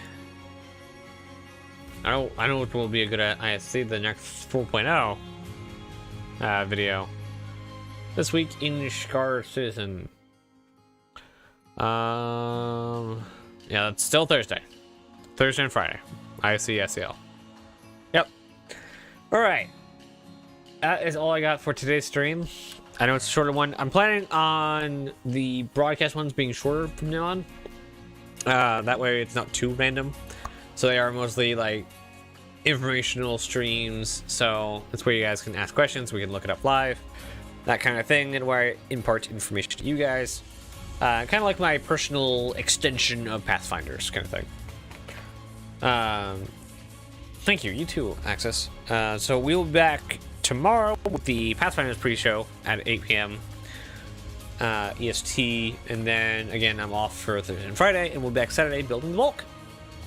I know it will be a good ISC, the next 4.0 video. This week in Starcitizen. Yeah, it's still Thursday. Thursday and Friday. ISC SEL. Yep. Alright. that is all I got for today's stream. I know it's a shorter one. I'm planning on the broadcast ones being shorter from now on. That way it's not too random. So they are mostly like informational streams. So that's where you guys can ask questions. We can look it up live, that kind of thing, and where I impart information to you guys. Kind of like my personal extension of Pathfinders kind of thing. Thank you. You too, Axis. So we'll be back tomorrow with the Pathfinders pre-show at 8 p.m. EST, and then again I'm off for Thursday and Friday, and we'll be back Saturday building the bulk.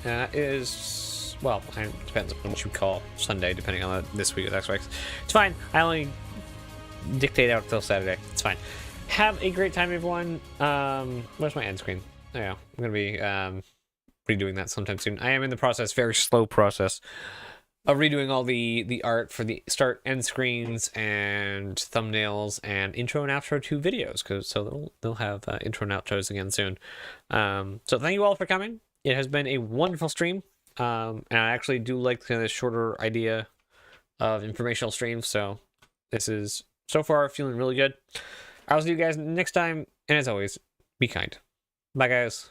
Is, well, it depends on what you call Sunday, depending on this week with XY. It's fine. I only dictate out till Saturday. It's fine. Have a great time, everyone. Where's my end screen? There you go. I'm gonna be redoing that sometime soon. I am in the process, very slow process, of redoing all the art for the start end screens and thumbnails and intro and outro to videos, so they'll have intro and outros again soon. So thank you all for coming. It has been a wonderful stream, and I actually do like kind of this shorter idea of informational streams. So this is so far feeling really good. I'll see you guys next time, and as always, be kind. Bye, guys.